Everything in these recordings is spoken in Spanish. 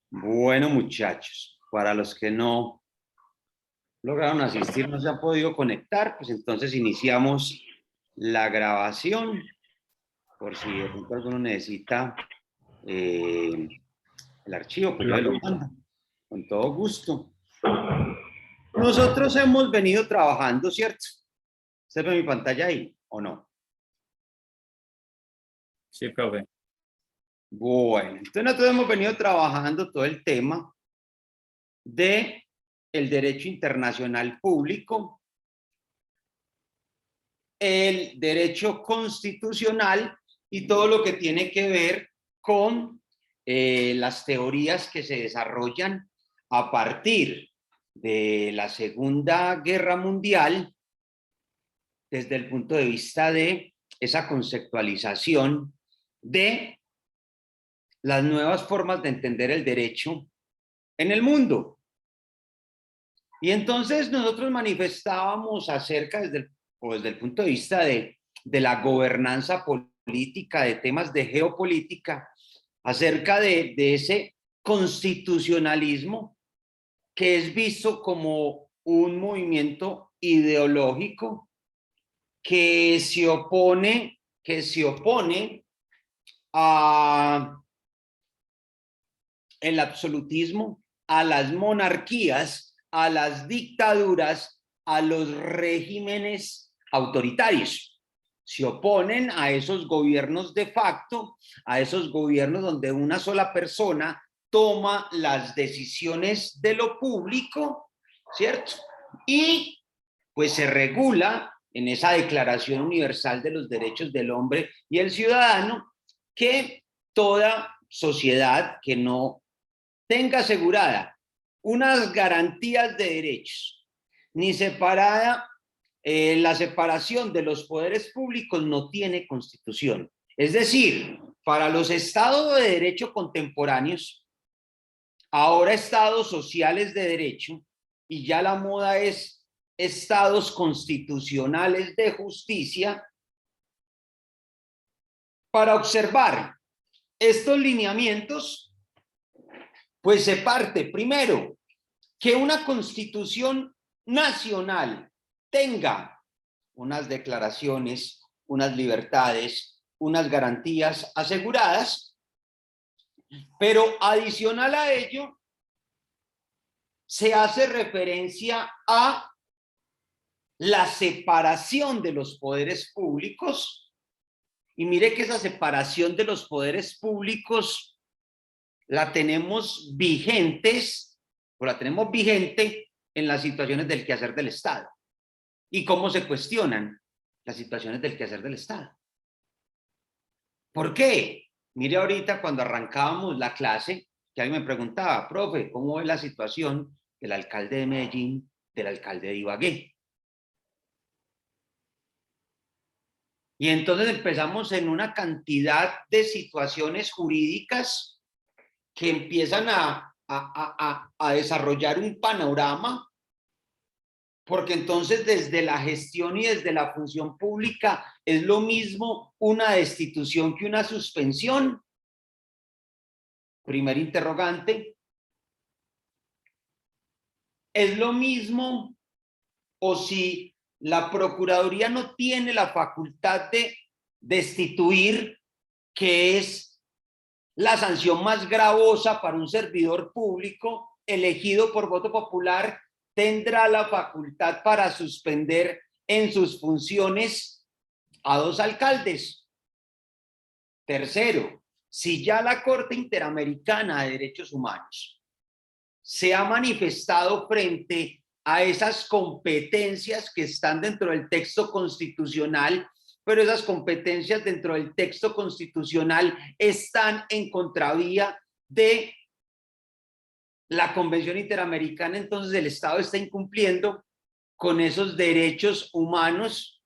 Bueno, muchachos, para los que no lograron asistir, no se han podido conectar, pues entonces iniciamos la grabación, por si de pronto alguno necesita el archivo, pues yo lo mando, con todo gusto. Nosotros hemos venido trabajando, ¿cierto? ¿Se ve mi pantalla ahí o no? Sí, profe. Bueno, entonces nosotros hemos venido trabajando todo el tema de el derecho internacional público, el derecho constitucional y todo lo que tiene que ver con las teorías que se desarrollan a partir de la Segunda Guerra Mundial desde el punto de vista de esa conceptualización de las nuevas formas de entender el derecho en el mundo. Y entonces nosotros manifestábamos acerca desde el punto de vista de la gobernanza política, de temas de geopolítica, acerca de ese constitucionalismo que es visto como un movimiento ideológico que se opone a el absolutismo, a las monarquías, a las dictaduras, a los regímenes autoritarios. Se oponen a esos gobiernos de facto, a esos gobiernos donde una sola persona toma las decisiones de lo público, ¿cierto? Y pues se regula en esa Declaración Universal de los Derechos del Hombre y el Ciudadano que toda sociedad que no tenga asegurada unas garantías de derechos, ni separada la separación de los poderes públicos no tiene constitución. Es decir, para los estados de derecho contemporáneos, ahora estados sociales de derecho, y ya la moda es estados constitucionales de justicia, para observar estos lineamientos, pues se parte primero que una constitución nacional tenga unas declaraciones, unas libertades, unas garantías aseguradas, pero adicional a ello se hace referencia a la separación de los poderes públicos, y mire que esa separación de los poderes públicos la tenemos vigentes, o la tenemos vigente en las situaciones del quehacer del Estado. ¿Y cómo se cuestionan las situaciones del quehacer del Estado? ¿Por qué? Mire ahorita cuando arrancábamos la clase, que alguien me preguntaba, profe, ¿cómo es la situación del alcalde de Medellín, del alcalde de Ibagué? Y entonces empezamos en una cantidad de situaciones jurídicas que empiezan a desarrollar un panorama, porque entonces desde la gestión y desde la función pública es lo mismo una destitución que una suspensión. Primer interrogante. ¿Es lo mismo o si la Procuraduría no tiene la facultad de destituir, que es la sanción más gravosa para un servidor público elegido por voto popular, tendrá la facultad para suspender en sus funciones a 2 alcaldes? Tercero, si ya la Corte Interamericana de Derechos Humanos se ha manifestado frente a esas competencias que están dentro del texto constitucional, pero esas competencias dentro del texto constitucional están en contravía de la Convención Interamericana, entonces el Estado está incumpliendo con esos derechos humanos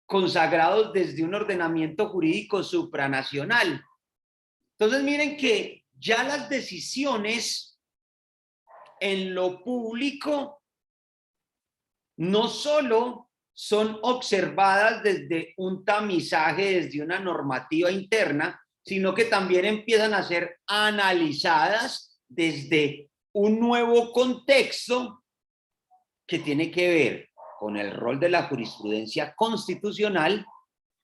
consagrados desde un ordenamiento jurídico supranacional. Entonces miren que ya las decisiones en lo público no solo son observadas desde un tamizaje, desde una normativa interna, sino que también empiezan a ser analizadas desde un nuevo contexto que tiene que ver con el rol de la jurisprudencia constitucional,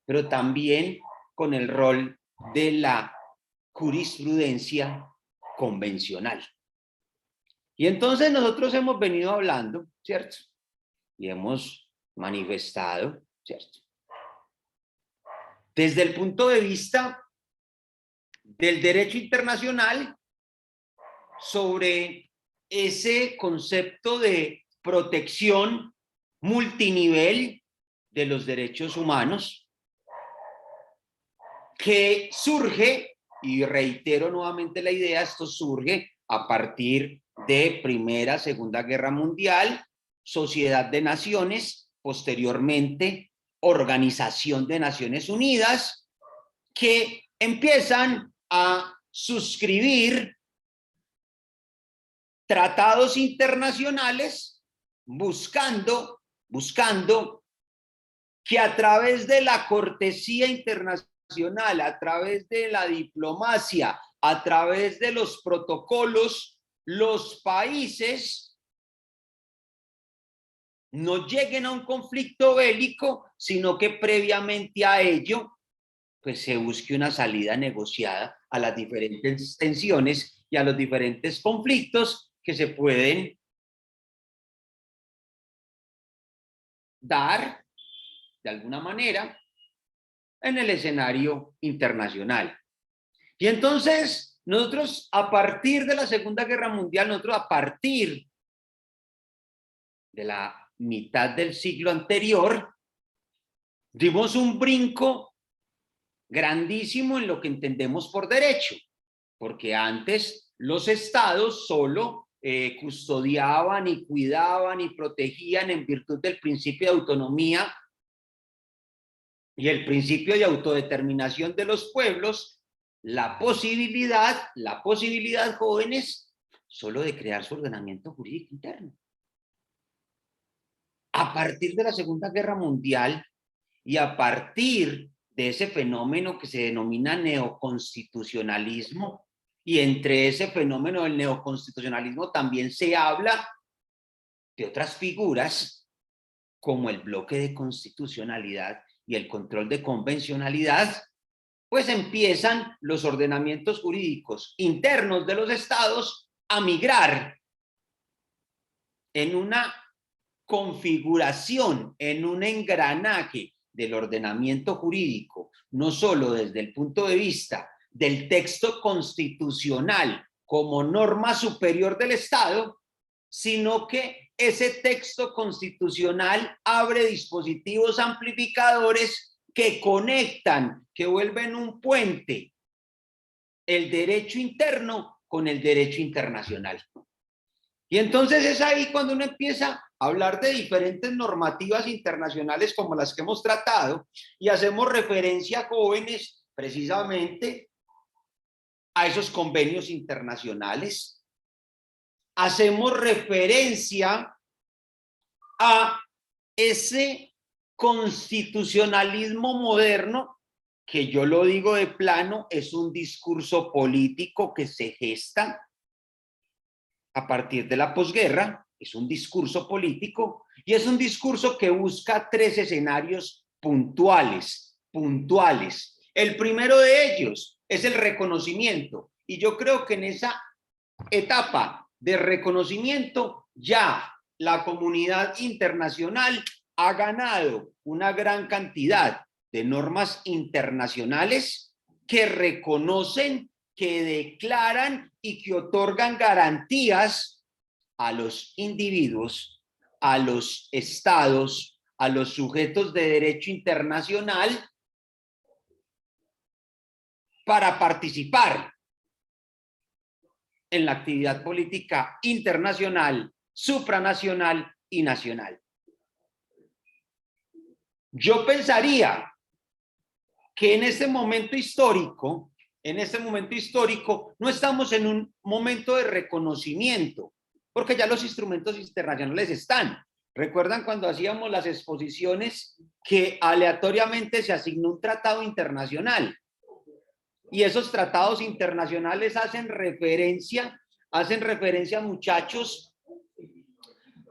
pero también con el rol de la jurisprudencia convencional. Y entonces nosotros hemos venido hablando, ¿cierto? Y hemos manifestado, ¿cierto? Desde el punto de vista del derecho internacional sobre ese concepto de protección multinivel de los derechos humanos que surge, y reitero nuevamente la idea, esto surge a partir de Primera, Segunda Guerra Mundial, Sociedad de Naciones, posteriormente Organización de Naciones Unidas, que empiezan a suscribir tratados internacionales buscando que a través de la cortesía internacional, a través de la diplomacia, a través de los protocolos, los países no lleguen a un conflicto bélico, sino que previamente a ello, pues se busque una salida negociada a las diferentes tensiones y a los diferentes conflictos que se pueden dar de alguna manera en el escenario internacional. Y entonces nosotros a partir de la Segunda Guerra Mundial, nosotros a partir de la mitad del siglo anterior, dimos un brinco grandísimo en lo que entendemos por derecho, porque antes los estados solo custodiaban y cuidaban y protegían en virtud del principio de autonomía y el principio de autodeterminación de los pueblos, la posibilidad, jóvenes, solo de crear su ordenamiento jurídico interno. A partir de la Segunda Guerra Mundial y a partir de ese fenómeno que se denomina neoconstitucionalismo, y entre ese fenómeno del neoconstitucionalismo también se habla de otras figuras como el bloque de constitucionalidad y el control de convencionalidad, pues empiezan los ordenamientos jurídicos internos de los estados a migrar en una configuración, en un engranaje del ordenamiento jurídico, no solo desde el punto de vista del texto constitucional como norma superior del Estado, sino que ese texto constitucional abre dispositivos amplificadores que conectan, que vuelven un puente, el derecho interno con el derecho internacional. Y entonces es ahí cuando uno empieza a hablar de diferentes normativas internacionales como las que hemos tratado y hacemos referencia, jóvenes, precisamente a esos convenios internacionales. Hacemos referencia a ese constitucionalismo moderno que yo lo digo de plano, es un discurso político que se gesta a partir de la posguerra, es un discurso político y es un discurso que busca tres escenarios puntuales. El primero de ellos es el reconocimiento y yo creo que en esa etapa de reconocimiento ya la comunidad internacional ha ganado una gran cantidad de normas internacionales que reconocen, que declaran y que otorgan garantías a los individuos, a los estados, a los sujetos de derecho internacional para participar en la actividad política internacional, supranacional y nacional. Yo pensaría que en este momento histórico, no estamos en un momento de reconocimiento, porque ya los instrumentos internacionales están. ¿Recuerdan cuando hacíamos las exposiciones que aleatoriamente se asignó un tratado internacional? Y esos tratados internacionales hacen referencia, muchachos,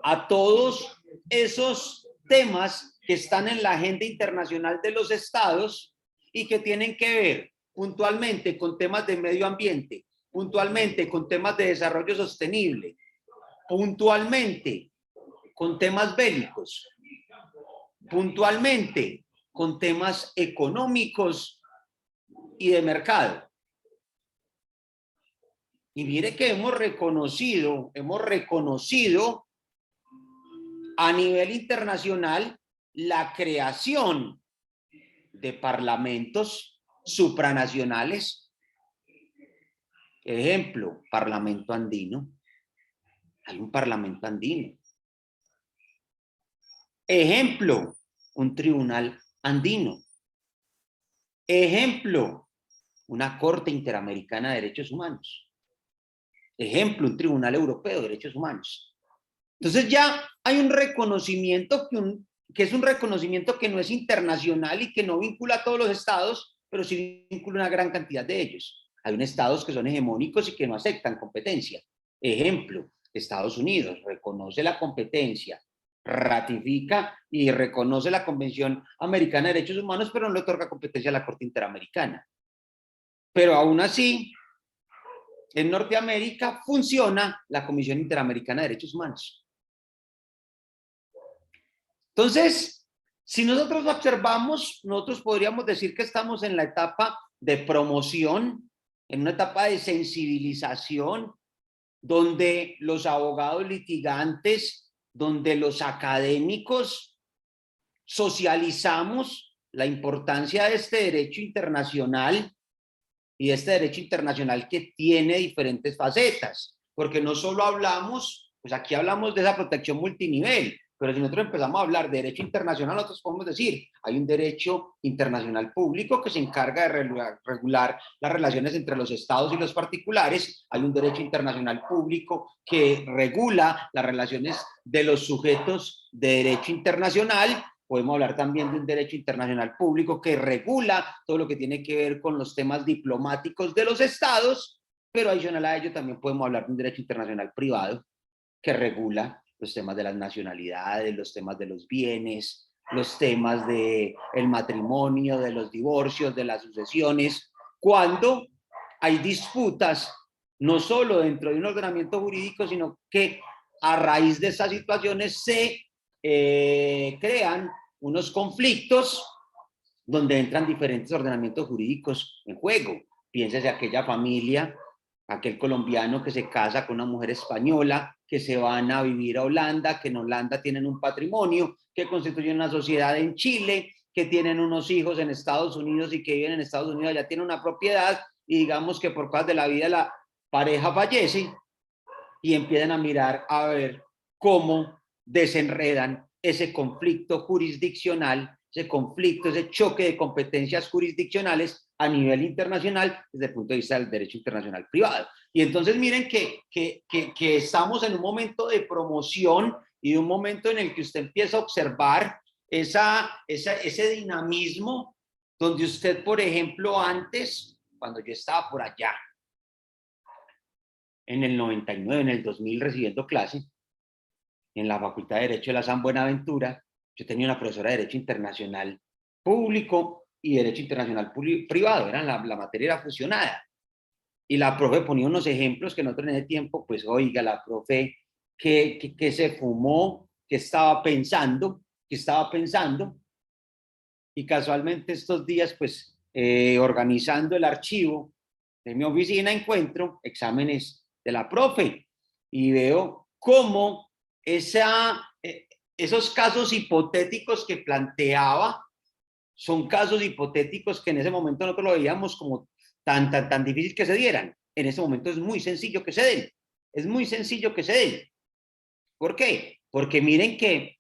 a todos esos temas que están en la agenda internacional de los estados y que tienen que ver puntualmente con temas de medio ambiente, puntualmente con temas de desarrollo sostenible, puntualmente con temas bélicos, puntualmente con temas económicos y de mercado. Y mire que hemos reconocido a nivel internacional la creación de parlamentos supranacionales. Ejemplo, Parlamento Andino. Hay un Parlamento Andino. Ejemplo, un tribunal andino. Ejemplo, una Corte Interamericana de Derechos Humanos. Ejemplo, un Tribunal Europeo de Derechos Humanos. Entonces ya hay un reconocimiento que es un reconocimiento que no es internacional y que no vincula a todos los estados, pero sí vincula una gran cantidad de ellos. Hay unos estados que son hegemónicos y que no aceptan competencia. Ejemplo, Estados Unidos reconoce la competencia, ratifica y reconoce la Convención Americana de Derechos Humanos, pero no le otorga competencia a la Corte Interamericana. Pero aún así, en Norteamérica funciona la Comisión Interamericana de Derechos Humanos. Entonces, si nosotros observamos, nosotros podríamos decir que estamos en la etapa de promoción, en una etapa de sensibilización, donde los abogados litigantes, donde los académicos socializamos la importancia de este derecho internacional y este derecho internacional que tiene diferentes facetas, porque no solo hablamos, pues aquí hablamos de esa protección multinivel, pero si nosotros empezamos a hablar de derecho internacional, nosotros podemos decir, hay un derecho internacional público que se encarga de regular las relaciones entre los estados y los particulares, hay un derecho internacional público que regula las relaciones de los sujetos de derecho internacional. Podemos hablar también de un derecho internacional público que regula todo lo que tiene que ver con los temas diplomáticos de los estados, pero adicional a ello también podemos hablar de un derecho internacional privado que regula los temas de las nacionalidades, los temas de los bienes, los temas del matrimonio, de los divorcios, de las sucesiones, cuando hay disputas, no solo dentro de un ordenamiento jurídico, sino que a raíz de esas situaciones se crean unos conflictos donde entran diferentes ordenamientos jurídicos en juego. Piénsese aquella familia, aquel colombiano que se casa con una mujer española, que se van a vivir a Holanda, que en Holanda tienen un patrimonio, que constituyen una sociedad en Chile, que tienen unos hijos en Estados Unidos y que viven en Estados Unidos, ya tienen una propiedad y digamos que por cosas de la vida la pareja fallece y empiezan a mirar a ver cómo desenredan ese conflicto jurisdiccional, ese conflicto, ese choque de competencias jurisdiccionales a nivel internacional desde el punto de vista del derecho internacional privado. Y entonces miren que estamos en un momento de promoción y de un momento en el que usted empieza a observar ese dinamismo donde usted, por ejemplo, antes, cuando yo estaba por allá, en el 99, en el 2000 recibiendo clase, en la Facultad de Derecho de la San Buenaventura, yo tenía una profesora de Derecho Internacional Público y Derecho Internacional Privado, eran la materia era fusionada. Y la profe ponía unos ejemplos que nosotros en ese tiempo, pues oiga, la profe que se fumó, que estaba pensando, y casualmente estos días, pues organizando el archivo de mi oficina, encuentro exámenes de la profe y veo cómo esos casos hipotéticos que planteaba son casos hipotéticos que en ese momento nosotros lo veíamos como tan difícil que se dieran. En ese momento es muy sencillo que se den. Es muy sencillo que se den. ¿Por qué? Porque miren que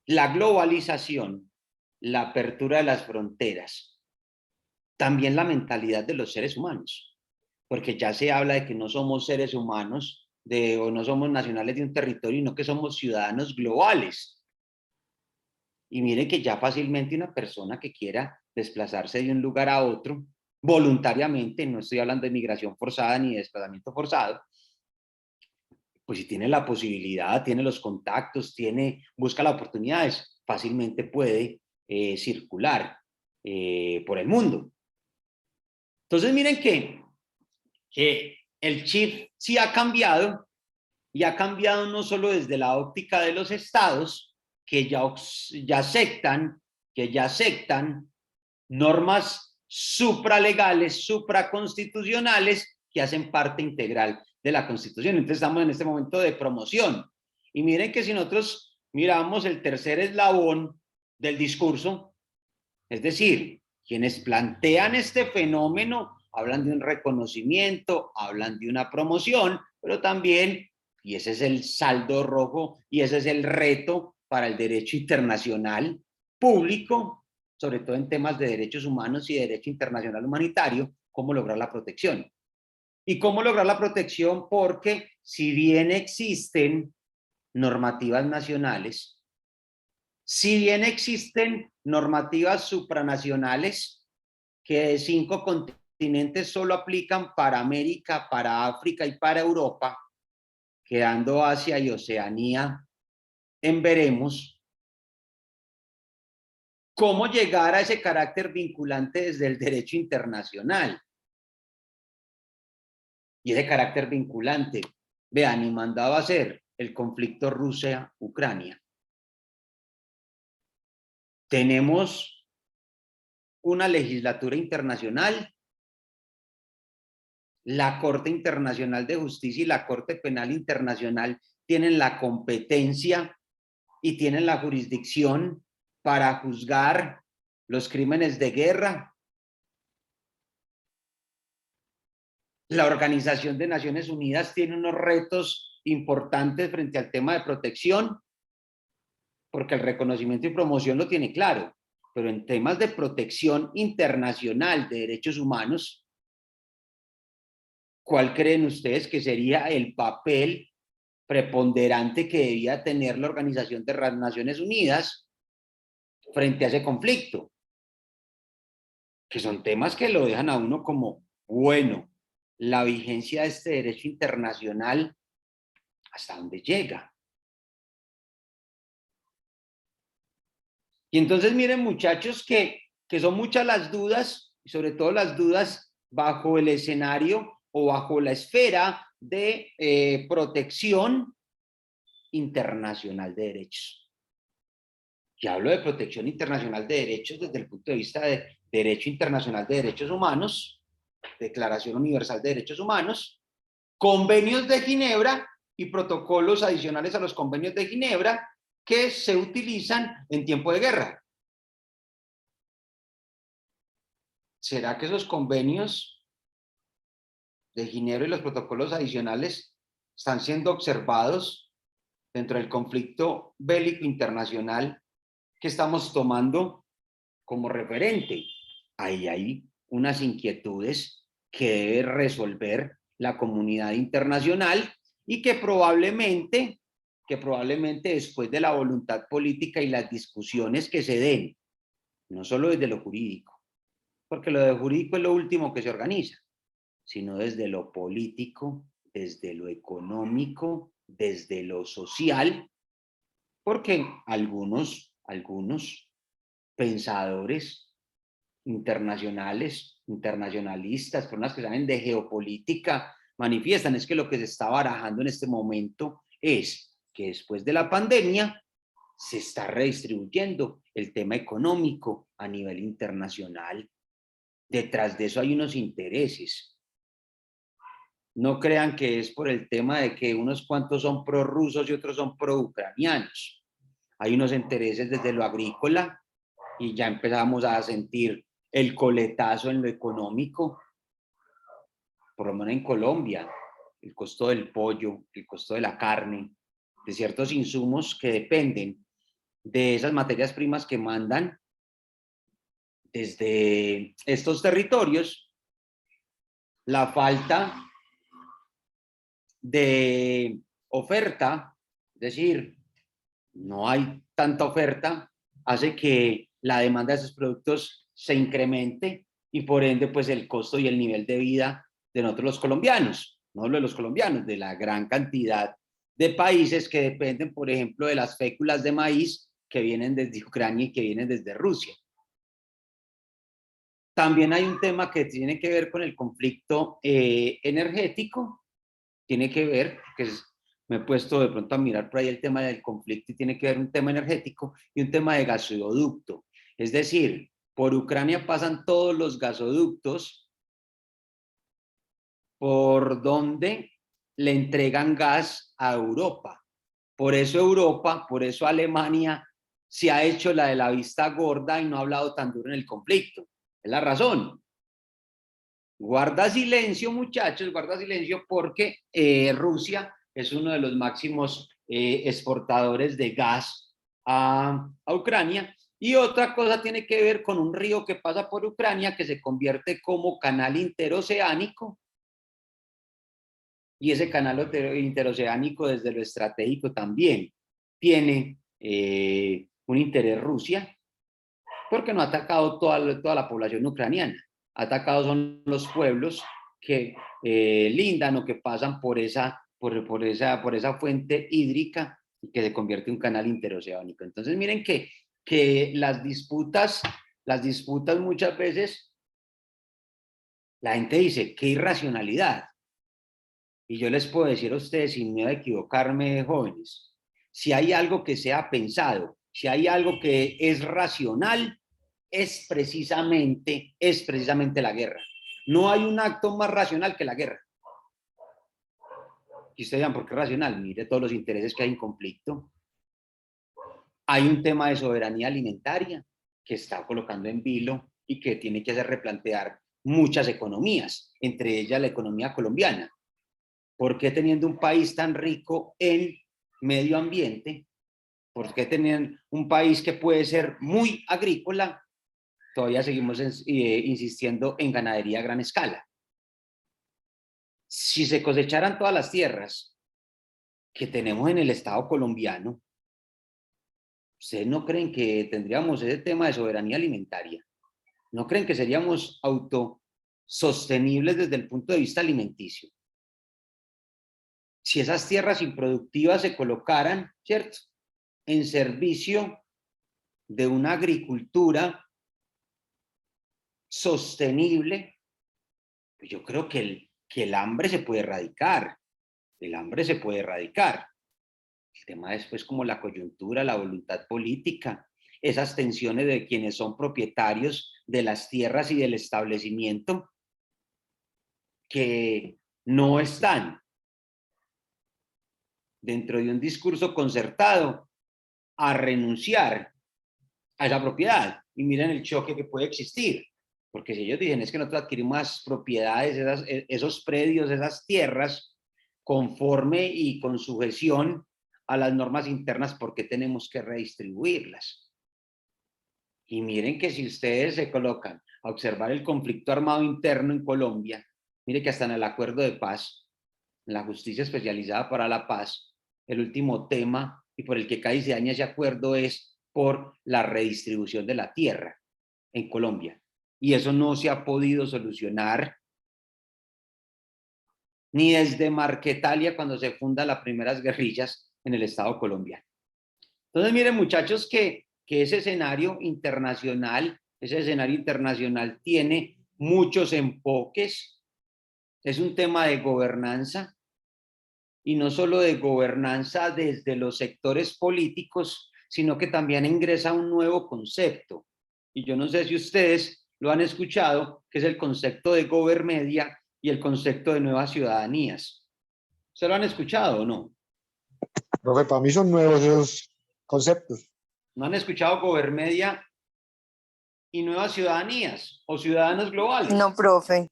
la globalización, la apertura de las fronteras, también la mentalidad de los seres humanos, porque ya se habla de que no somos seres humanos o no somos nacionales de un territorio, sino que somos ciudadanos globales. Y miren que ya fácilmente una persona que quiera desplazarse de un lugar a otro, voluntariamente, no estoy hablando de migración forzada ni de desplazamiento forzado, pues si tiene la posibilidad, tiene los contactos, busca las oportunidades, fácilmente puede circular por el mundo. Entonces miren que el chip sí ha cambiado, y ha cambiado no solo desde la óptica de los estados, que ya aceptan normas supralegales, supraconstitucionales, que hacen parte integral de la Constitución. Entonces estamos en este momento de promoción. Y miren que si nosotros miramos el tercer eslabón del discurso, es decir, quienes plantean este fenómeno hablan de un reconocimiento, hablan de una promoción, pero también, y ese es el saldo rojo, y ese es el reto para el derecho internacional público, sobre todo en temas de derechos humanos y de derecho internacional humanitario, cómo lograr la protección. ¿Y cómo lograr la protección? Porque si bien existen normativas nacionales, si bien existen normativas supranacionales que de 5 continentes solo aplican para América, para África y para Europa, quedando Asia y Oceanía en veremos, cómo llegar a ese carácter vinculante desde el derecho internacional. Y ese carácter vinculante, vean, y mandaba a ser el conflicto Rusia-Ucrania. Tenemos una legislatura internacional, la Corte Internacional de Justicia y la Corte Penal Internacional tienen la competencia y tienen la jurisdicción para juzgar los crímenes de guerra. La Organización de Naciones Unidas tiene unos retos importantes frente al tema de protección, porque el reconocimiento y promoción lo tiene claro, pero en temas de protección internacional de derechos humanos, ¿cuál creen ustedes que sería el papel preponderante que debía tener la Organización de las Naciones Unidas frente a ese conflicto? Que son temas que lo dejan a uno como, bueno, la vigencia de este derecho internacional, ¿hasta dónde llega? Y entonces miren, muchachos, que son muchas las dudas, y sobre todo las dudas bajo el escenario o bajo la esfera de protección internacional de derechos. Y hablo de protección internacional de derechos desde el punto de vista de derecho internacional de derechos humanos, Declaración Universal de Derechos Humanos, convenios de Ginebra y protocolos adicionales a los convenios de Ginebra que se utilizan en tiempo de guerra. ¿Será que esos convenios de Ginebra y los protocolos adicionales están siendo observados dentro del conflicto bélico internacional que estamos tomando como referente? Ahí hay unas inquietudes que debe resolver la comunidad internacional y que probablemente después de la voluntad política y las discusiones que se den, no solo desde lo jurídico, porque lo de jurídico es lo último que se organiza, sino desde lo político, desde lo económico, desde lo social, porque algunos pensadores internacionales, internacionalistas, personas que saben de geopolítica, manifiestan es que lo que se está barajando en este momento es que después de la pandemia se está redistribuyendo el tema económico a nivel internacional. Detrás de eso hay unos intereses. No crean que es por el tema de que unos cuantos son prorrusos y otros son pro-ucranianos. Hay unos intereses desde lo agrícola y ya empezamos a sentir el coletazo en lo económico, por lo menos en Colombia, el costo del pollo, el costo de la carne, de ciertos insumos que dependen de esas materias primas que mandan desde estos territorios, la falta de oferta, es decir, no hay tanta oferta, hace que la demanda de esos productos se incremente y por ende pues el costo y el nivel de vida de nosotros los colombianos, no solo de los colombianos, de la gran cantidad de países que dependen, por ejemplo, de las féculas de maíz que vienen desde Ucrania y que vienen desde Rusia. También hay un tema que tiene que ver con el conflicto energético, tiene que ver, me he puesto de pronto a mirar por ahí el tema del conflicto y tiene que ver un tema energético y un tema de gasoducto. Es decir, por Ucrania pasan todos los gasoductos por donde le entregan gas a Europa. Por eso Alemania se ha hecho la de la vista gorda y no ha hablado tan duro en el conflicto. Es la razón. Guarda silencio, muchachos, guarda silencio porque Rusia es uno de los máximos exportadores de gas a Ucrania. Y otra cosa tiene que ver con un río que pasa por Ucrania que se convierte como canal interoceánico. Y ese canal interoceánico desde lo estratégico también tiene un interés Rusia porque no ha atacado toda la población ucraniana. Ha atacado son los pueblos que lindan o que pasan por esa fuente hídrica y que se convierte en un canal interoceánico. Entonces miren que las disputas muchas veces la gente dice, qué irracionalidad. Y yo les puedo decir a ustedes, sin miedo a equivocarme, jóvenes, si hay algo que sea pensado, si hay algo que es racional, es precisamente la guerra. No hay un acto más racional que la guerra. Y ustedes dirán, ¿por qué racional? Mire todos los intereses que hay en conflicto. Hay un tema de soberanía alimentaria que está colocando en vilo y que tiene que hacer replantear muchas economías, entre ellas la economía colombiana. ¿Por qué teniendo un país tan rico en medio ambiente? ¿Por qué teniendo un país que puede ser muy agrícola? Todavía seguimos insistiendo en ganadería a gran escala. Si se cosecharan todas las tierras que tenemos en el Estado colombiano, ¿ustedes no creen que tendríamos ese tema de soberanía alimentaria? ¿No creen que seríamos autosostenibles desde el punto de vista alimenticio? Si esas tierras improductivas se colocaran, ¿cierto?, en servicio de una agricultura sostenible, pues yo creo que el hambre se puede erradicar. El hambre se puede erradicar. El tema es pues como la coyuntura, la voluntad política, esas tensiones de quienes son propietarios de las tierras y del establecimiento que no están dentro de un discurso concertado a renunciar a esa propiedad. Y miren el choque que puede existir. Porque si ellos dicen es que nosotros adquirimos más propiedades, esos predios, esas tierras, conforme y con sujeción a las normas internas, ¿por qué tenemos que redistribuirlas? Y miren que si ustedes se colocan a observar el conflicto armado interno en Colombia, miren que hasta en el acuerdo de paz, en la justicia especializada para la paz, el último tema y por el que casi se daña ese acuerdo es por la redistribución de la tierra en Colombia. Y eso no se ha podido solucionar ni desde Marquetalia cuando se fundan las primeras guerrillas en el Estado colombiano. Entonces miren muchachos que ese escenario internacional tiene muchos enfoques, es un tema de gobernanza y no solo de gobernanza desde los sectores políticos, sino que también ingresa un nuevo concepto. Y yo no sé si ustedes lo han escuchado, que es el concepto de Gobermedia y el concepto de nuevas ciudadanías. ¿Se lo han escuchado o no? Profe, para mí son nuevos esos conceptos. ¿No han escuchado Gobermedia y nuevas ciudadanías o ciudadanos globales? No, profe.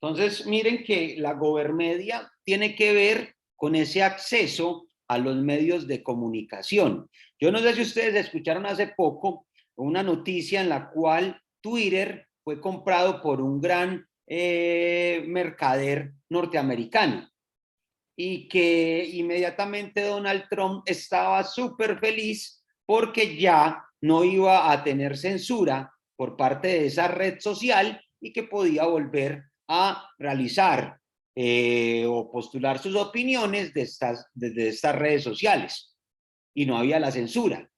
Entonces, miren que la Gobermedia tiene que ver con ese acceso a los medios de comunicación. Yo no sé si ustedes escucharon hace poco una noticia en la cual Twitter fue comprado por un gran mercader norteamericano y que inmediatamente Donald Trump estaba súper feliz porque ya no iba a tener censura por parte de esa red social y que podía volver a realizar o postular sus opiniones desde estas redes sociales y no había la censura.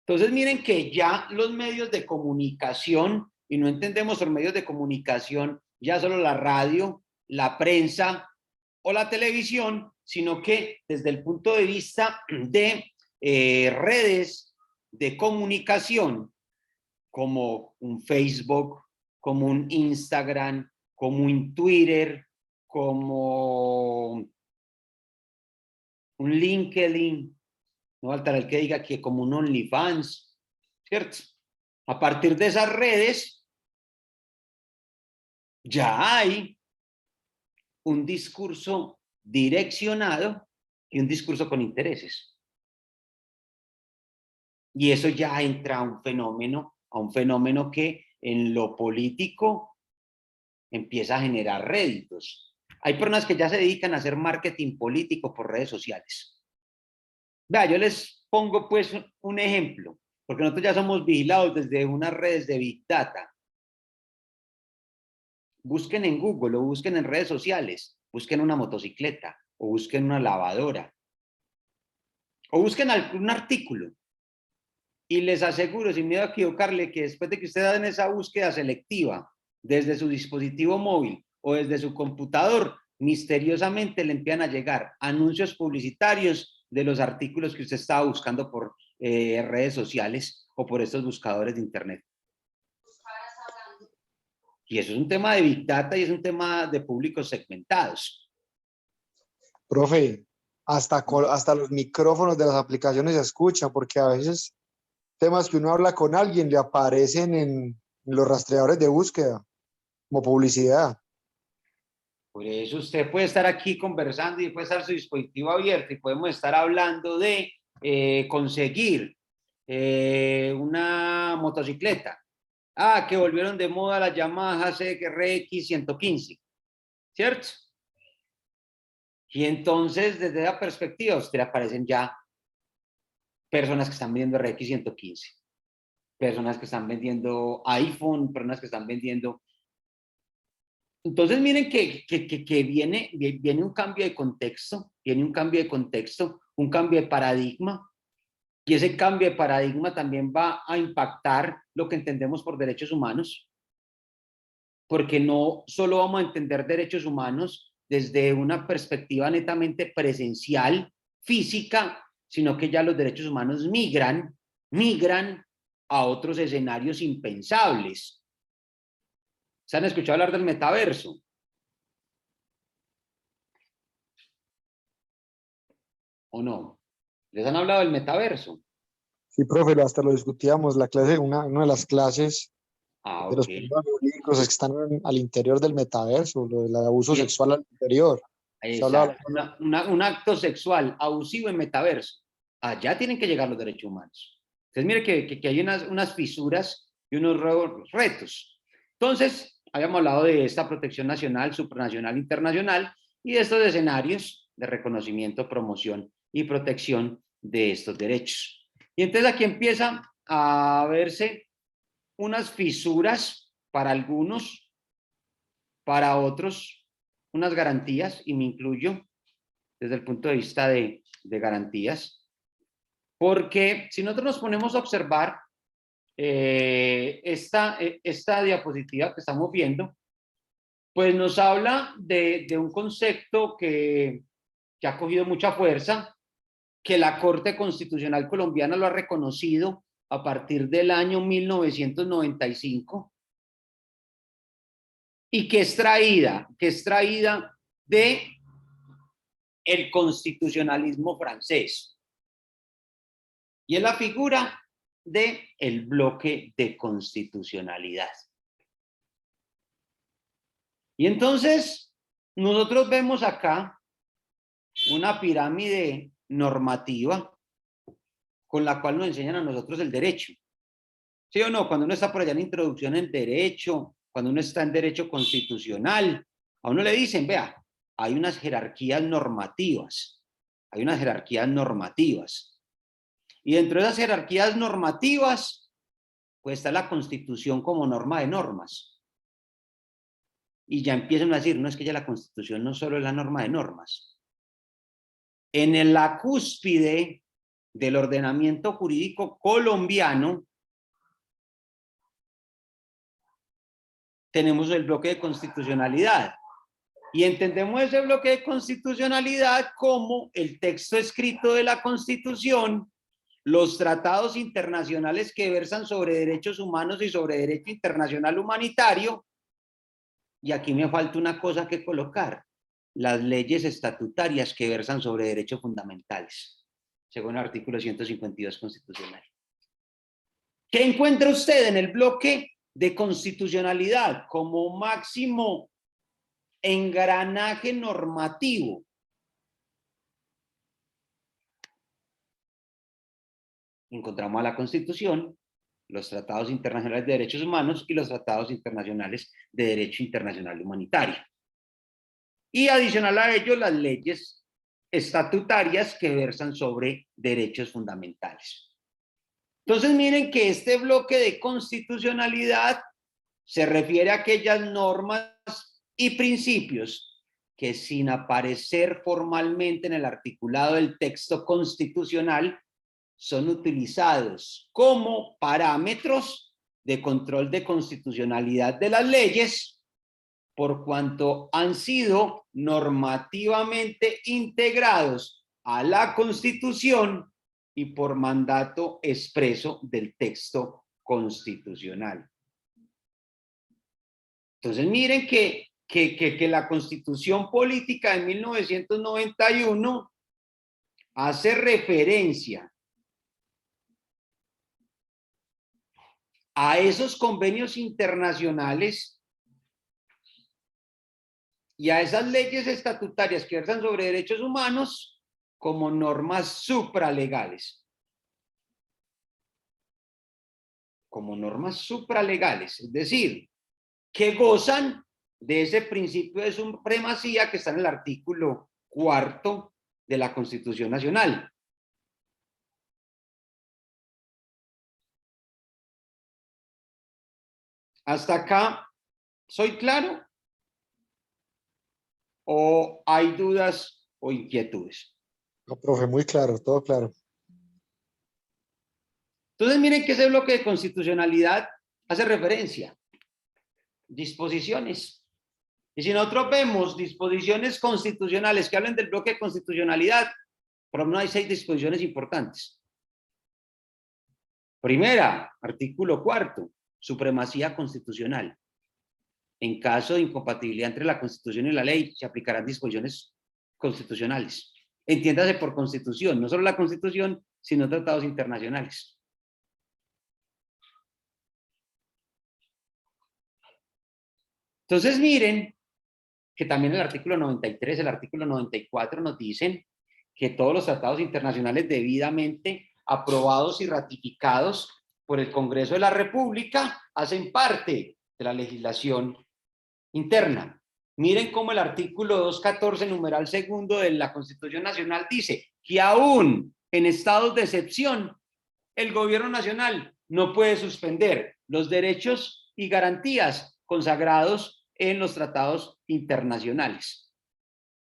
Entonces miren que ya los medios de comunicación, y no entendemos por medios de comunicación ya solo la radio, la prensa o la televisión, sino que desde el punto de vista de redes de comunicación, como un Facebook, como un Instagram, como un Twitter, como un LinkedIn, no faltará el que diga que como un OnlyFans, ¿cierto? A partir de esas redes ya hay un discurso direccionado y un discurso con intereses. Y eso ya entra a un fenómeno que en lo político empieza a generar réditos. Hay personas que ya se dedican a hacer marketing político por redes sociales. Vea, yo les pongo pues un ejemplo, porque nosotros ya somos vigilados desde unas redes de Big Data. Busquen en Google o busquen en redes sociales, busquen una motocicleta o busquen una lavadora o busquen algún artículo. Y les aseguro, sin miedo a equivocarle, que después de que ustedes hagan esa búsqueda selectiva desde su dispositivo móvil o desde su computador, misteriosamente le empiezan a llegar anuncios publicitarios de los artículos que usted estaba buscando por redes sociales o por estos buscadores de internet. Y eso es un tema de Big Data y es un tema de públicos segmentados. Profe, hasta los micrófonos de las aplicaciones se escuchan, porque a veces temas que uno habla con alguien le aparecen en los rastreadores de búsqueda, como publicidad. Por eso usted puede estar aquí conversando y puede estar su dispositivo abierto y podemos estar hablando de conseguir una motocicleta. Ah, que volvieron de moda las Yamaha CRX 115, ¿cierto? Y entonces, desde esa perspectiva, a usted le aparecen ya personas que están vendiendo RX 115, personas que están vendiendo iPhone, personas que están vendiendo. Entonces, miren que viene un cambio de contexto, un cambio de paradigma, y ese cambio de paradigma también va a impactar lo que entendemos por derechos humanos, porque no solo vamos a entender derechos humanos desde una perspectiva netamente presencial, física, sino que ya los derechos humanos migran a otros escenarios impensables. ¿Se han escuchado hablar del metaverso? ¿O no? ¿Les han hablado del metaverso? Sí, profe, hasta lo discutíamos, la clase, una de las clases de los Okay. problemas jurídicos que están al interior del metaverso, lo del abuso sexual al interior. Se hablaba un acto sexual abusivo en metaverso. Allá tienen que llegar los derechos humanos. Entonces, mire que hay unas fisuras y unos retos. Entonces, habíamos hablado de esta protección nacional, supranacional, internacional y de estos escenarios de reconocimiento, promoción y protección de estos derechos. Y entonces aquí empieza a verse unas fisuras para algunos, para otros unas garantías, y me incluyo desde el punto de vista de garantías, porque si nosotros nos ponemos a observar esta diapositiva que estamos viendo, pues nos habla de un concepto que ha cogido mucha fuerza, que la Corte Constitucional Colombiana lo ha reconocido a partir del año 1995 y que es traída de el constitucionalismo francés. Y es la figura del bloque de constitucionalidad. Y entonces, nosotros vemos acá una pirámide normativa con la cual nos enseñan a nosotros el derecho. ¿Sí o no? Cuando uno está por allá en introducción en derecho, cuando uno está en derecho constitucional, a uno le dicen, vea, hay unas jerarquías normativas. Hay unas jerarquías normativas. Y dentro de esas jerarquías normativas, pues está la Constitución como norma de normas. Y ya empiezan a decir, no, es que ya la Constitución no solo es la norma de normas. En la cúspide del ordenamiento jurídico colombiano tenemos el bloque de constitucionalidad. Y entendemos ese bloque de constitucionalidad como el texto escrito de la Constitución, los tratados internacionales que versan sobre derechos humanos y sobre derecho internacional humanitario. Y aquí me falta una cosa que colocar: las leyes estatutarias que versan sobre derechos fundamentales, según el artículo 152 constitucional. ¿Qué encuentra usted en el bloque de constitucionalidad como máximo engranaje normativo? Encontramos a la Constitución, los tratados internacionales de derechos humanos y los tratados internacionales de derecho internacional humanitario. Y adicional a ello, las leyes estatutarias que versan sobre derechos fundamentales. Entonces, miren que este bloque de constitucionalidad se refiere a aquellas normas y principios que, sin aparecer formalmente en el articulado del texto constitucional, son utilizados como parámetros de control de constitucionalidad de las leyes, por cuanto han sido normativamente integrados a la Constitución y por mandato expreso del texto constitucional. Entonces, miren que la Constitución Política de 1991 hace referencia a esos convenios internacionales y a esas leyes estatutarias que versan sobre derechos humanos como normas supralegales. Como normas supralegales, es decir, que gozan de ese principio de supremacía que está en el artículo 4º de la Constitución Nacional. ¿Hasta acá soy claro? ¿O hay dudas o inquietudes? No, profe, muy claro, todo claro. Entonces, miren que ese bloque de constitucionalidad hace referencia. Disposiciones. Y si nosotros vemos disposiciones constitucionales que hablen del bloque de constitucionalidad, por lo menos hay 6 disposiciones importantes. Primera, artículo 4º, supremacía constitucional. En caso de incompatibilidad entre la Constitución y la ley, se aplicarán disposiciones constitucionales. Entiéndase por Constitución, no solo la Constitución, sino tratados internacionales. Entonces, miren que también el artículo 93, el artículo 94 nos dicen que todos los tratados internacionales debidamente aprobados y ratificados por el Congreso de la República hacen parte de la legislación interna. Miren cómo el artículo 214, numeral segundo de la Constitución Nacional dice que aún en estados de excepción, el gobierno nacional no puede suspender los derechos y garantías consagrados en los tratados internacionales.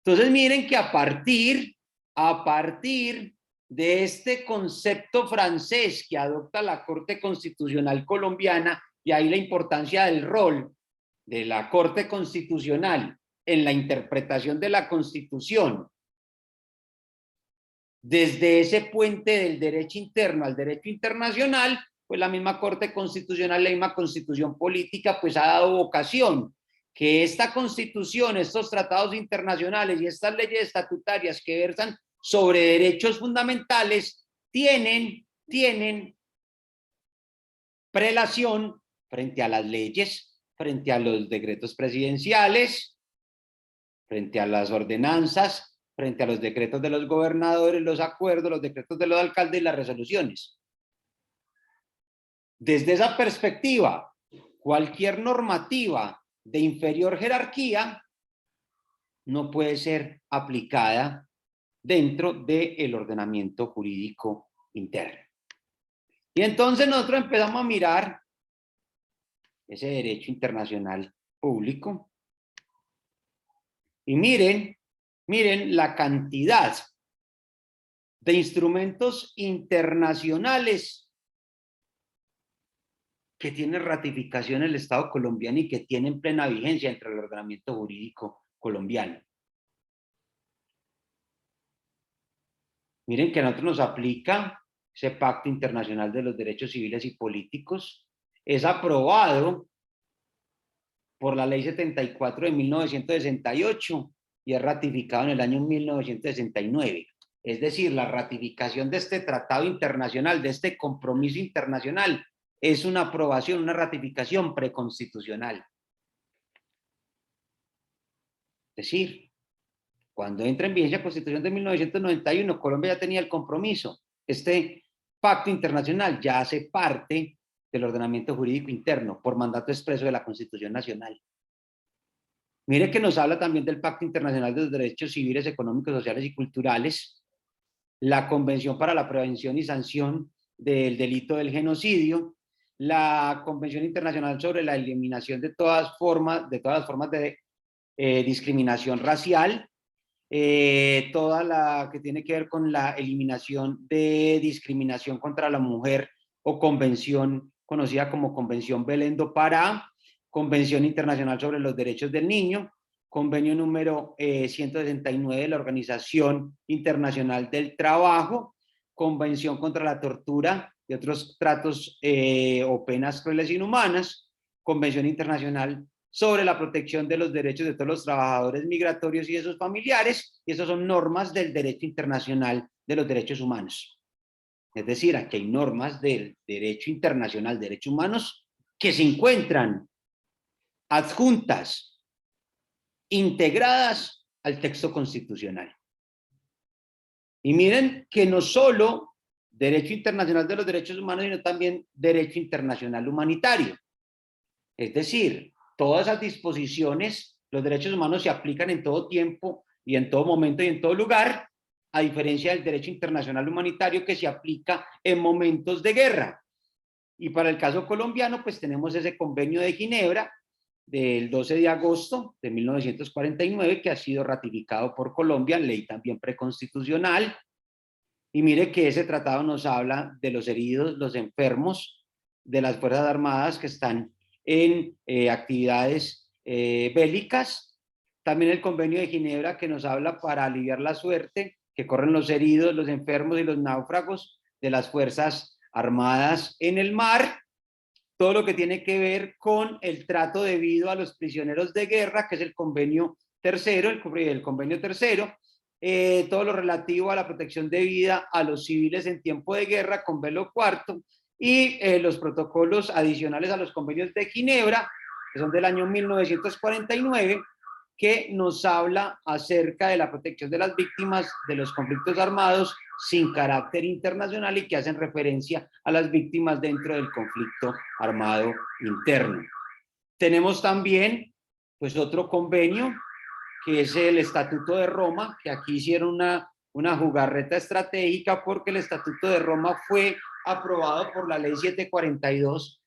Entonces, miren que a partir de este concepto francés que adopta la Corte Constitucional colombiana, y ahí la importancia del rol de la Corte Constitucional en la interpretación de la Constitución, desde ese puente del derecho interno al derecho internacional, pues la misma Corte Constitucional, la misma Constitución Política, pues ha dado vocación que esta Constitución, estos tratados internacionales y estas leyes estatutarias que versan sobre derechos fundamentales tienen prelación frente a las leyes, frente a los decretos presidenciales, frente a las ordenanzas, frente a los decretos de los gobernadores, los acuerdos, los decretos de los alcaldes y las resoluciones. Desde esa perspectiva, cualquier normativa de inferior jerarquía no puede ser aplicada dentro del ordenamiento jurídico interno. Y entonces nosotros empezamos a mirar ese derecho internacional público. Y miren la cantidad de instrumentos internacionales que tiene ratificación el Estado colombiano y que tienen plena vigencia entre el ordenamiento jurídico colombiano. Miren que a nosotros nos aplica ese Pacto Internacional de los Derechos Civiles y Políticos. Es aprobado por la Ley 74 de 1968 y es ratificado en el año 1969. Es decir, la ratificación de este tratado internacional, de este compromiso internacional, es una aprobación, una ratificación preconstitucional. Es decir, cuando entra en vigencia la Constitución de 1991, Colombia ya tenía el compromiso. Este pacto internacional ya hace parte del ordenamiento jurídico interno por mandato expreso de la Constitución Nacional. Mire que nos habla también del Pacto Internacional de los Derechos Civiles, Económicos, Sociales y Culturales, la Convención para la Prevención y Sanción del Delito del Genocidio, la Convención Internacional sobre la Eliminación de todas las formas de discriminación racial, toda la que tiene que ver con la eliminación de discriminación contra la mujer o convención conocida como Convención Belén do Pará, Convención Internacional sobre los Derechos del Niño, convenio número 169 de la Organización Internacional del Trabajo, Convención contra la Tortura y otros tratos o penas crueles e inhumanas, Convención Internacional sobre la protección de los derechos de todos los trabajadores migratorios y de sus familiares, y esas son normas del derecho internacional de los derechos humanos. Es decir, aquí hay normas del derecho internacional de derechos humanos que se encuentran adjuntas, integradas al texto constitucional. Y miren que no solo derecho internacional de los derechos humanos, sino también derecho internacional humanitario. Es decir, todas esas disposiciones, los derechos humanos se aplican en todo tiempo y en todo momento y en todo lugar, a diferencia del derecho internacional humanitario que se aplica en momentos de guerra. Y para el caso colombiano, pues tenemos ese convenio de Ginebra del 12 de agosto de 1949 que ha sido ratificado por Colombia, ley también preconstitucional. Y mire que ese tratado nos habla de los heridos, los enfermos, de las Fuerzas Armadas que están en actividades bélicas. También el convenio de Ginebra que nos habla para aliviar la suerte que corren los heridos, los enfermos y los náufragos de las Fuerzas Armadas en el mar. Todo lo que tiene que ver con el trato debido a los prisioneros de guerra, que es el convenio tercero, el convenio tercero. Todo lo relativo a la protección de vida a los civiles en tiempo de guerra, convenio cuarto, y los protocolos adicionales a los convenios de Ginebra, que son del año 1949, que nos habla acerca de la protección de las víctimas de los conflictos armados sin carácter internacional y que hacen referencia a las víctimas dentro del conflicto armado interno. Tenemos también, pues, otro convenio, que es el Estatuto de Roma, que aquí hicieron una jugarreta estratégica porque el Estatuto de Roma fue aprobado por la Ley 742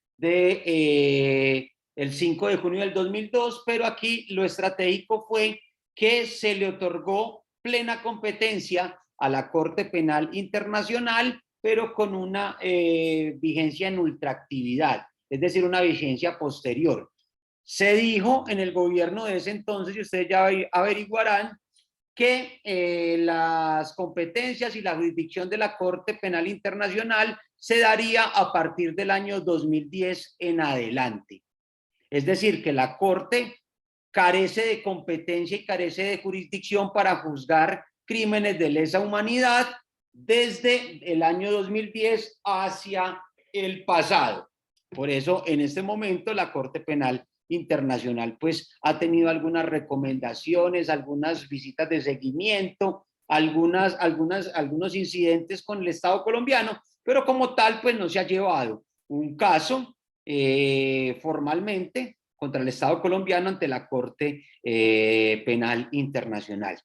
el 5 de junio del 2002, pero aquí lo estratégico fue que se le otorgó plena competencia a la Corte Penal Internacional, pero con una vigencia en ultraactividad, es decir, una vigencia posterior. Se dijo en el gobierno de ese entonces, y ustedes ya averiguarán, que las competencias y la jurisdicción de la Corte Penal Internacional se daría a partir del año 2010 en adelante. Es decir, que la Corte carece de competencia y carece de jurisdicción para juzgar crímenes de lesa humanidad desde el año 2010 hacia el pasado. Por eso, en este momento, la Corte Penal Internacional pues ha tenido algunas recomendaciones, algunas visitas de seguimiento, algunos incidentes con el Estado colombiano, pero como tal pues no se ha llevado un caso formalmente contra el Estado colombiano ante la Corte Penal Internacional.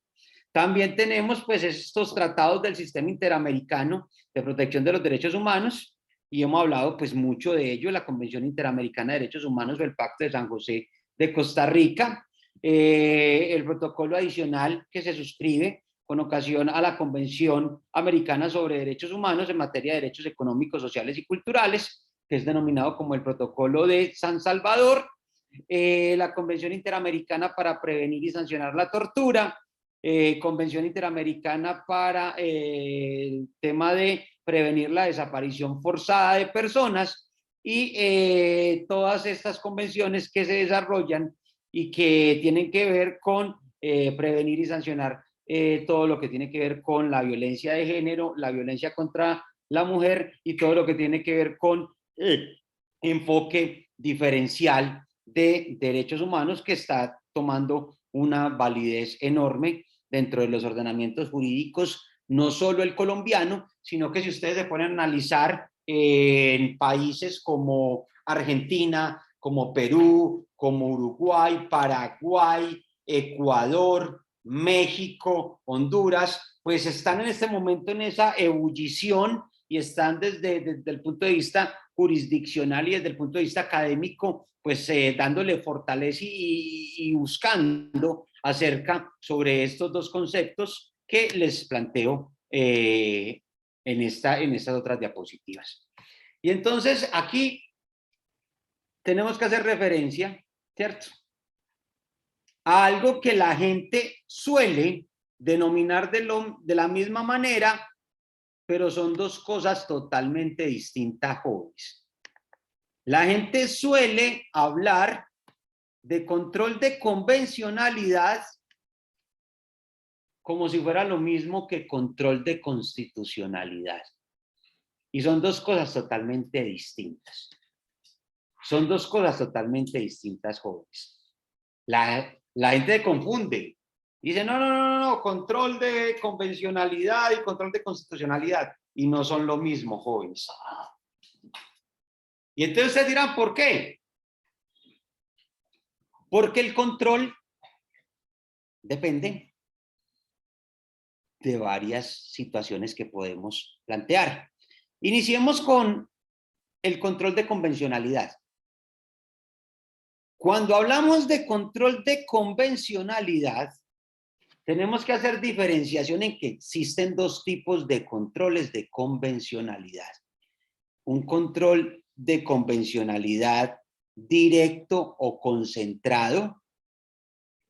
También tenemos pues estos tratados del Sistema Interamericano de Protección de los Derechos Humanos, y hemos hablado pues mucho de ello, la Convención Interamericana de Derechos Humanos o el Pacto de San José de Costa Rica, el protocolo adicional que se suscribe con ocasión a la Convención Americana sobre Derechos Humanos en materia de derechos económicos, sociales y culturales, que es denominado como el Protocolo de San Salvador, la Convención Interamericana para prevenir y sancionar la tortura, Convención Interamericana para el tema de prevenir la desaparición forzada de personas y todas estas convenciones que se desarrollan y que tienen que ver con prevenir y sancionar todo lo que tiene que ver con la violencia de género, la violencia contra la mujer y todo lo que tiene que ver con enfoque diferencial de derechos humanos que está tomando una validez enorme dentro de los ordenamientos jurídicos, no solo el colombiano, sino que si ustedes se ponen a analizar en países como Argentina, como Perú, como Uruguay, Paraguay, Ecuador, México, Honduras, pues están en este momento en esa ebullición y están desde el punto de vista jurisdiccional y desde el punto de vista académico, pues dándole fortaleza y buscando acerca sobre estos dos conceptos que les planteo en estas otras diapositivas. Y entonces aquí tenemos que hacer referencia, ¿cierto?, a algo que la gente suele denominar de la misma manera, pero son dos cosas totalmente distintas, jóvenes. La gente suele hablar de control de convencionalidad como si fuera lo mismo que control de constitucionalidad. Y son dos cosas totalmente distintas. Son dos cosas totalmente distintas, jóvenes. La gente confunde. Dice, no, control de convencionalidad y control de constitucionalidad. Y no son lo mismo, jóvenes. Y entonces ustedes dirán, ¿por qué? Porque el control depende de varias situaciones que podemos plantear. Iniciemos con el control de convencionalidad. Cuando hablamos de control de convencionalidad, tenemos que hacer diferenciación en que existen dos tipos de controles de convencionalidad. Un control de convencionalidad directo o concentrado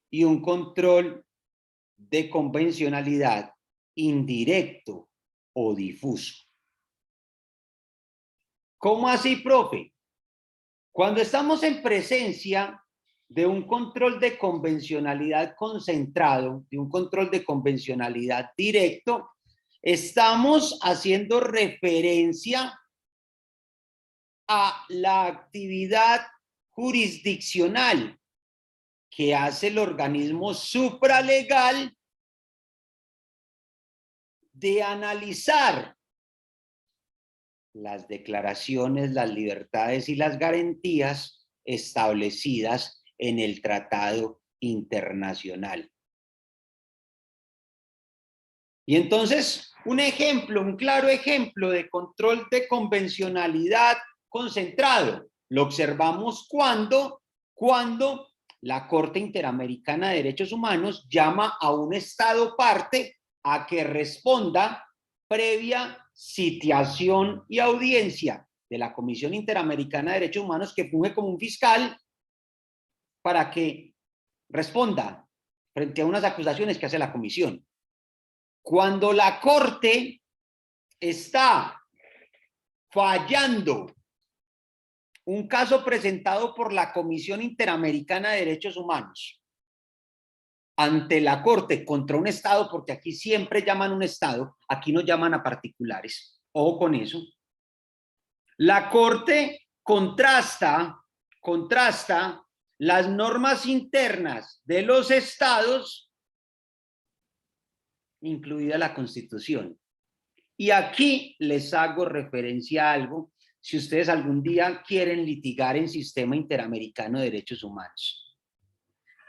y un control de convencionalidad indirecto o difuso. ¿Cómo así, profe? Cuando estamos en presencia de un control de convencionalidad concentrado, de un control de convencionalidad directo, estamos haciendo referencia a la actividad jurisdiccional que hace el organismo supralegal de analizar las declaraciones, las libertades y las garantías establecidas en el tratado internacional. Y entonces, un ejemplo, un claro ejemplo de control de convencionalidad concentrado, lo observamos cuando la Corte Interamericana de Derechos Humanos llama a un Estado parte a que responda previa citación y audiencia de la Comisión Interamericana de Derechos Humanos, que funge como un fiscal para que responda frente a unas acusaciones que hace la comisión. Cuando la Corte está fallando un caso presentado por la Comisión Interamericana de Derechos Humanos ante la Corte contra un Estado, porque aquí siempre llaman a un Estado, aquí no llaman a particulares, ojo con eso. La Corte contrasta las normas internas de los Estados, incluida la Constitución. Y aquí les hago referencia a algo, si ustedes algún día quieren litigar en Sistema Interamericano de Derechos Humanos.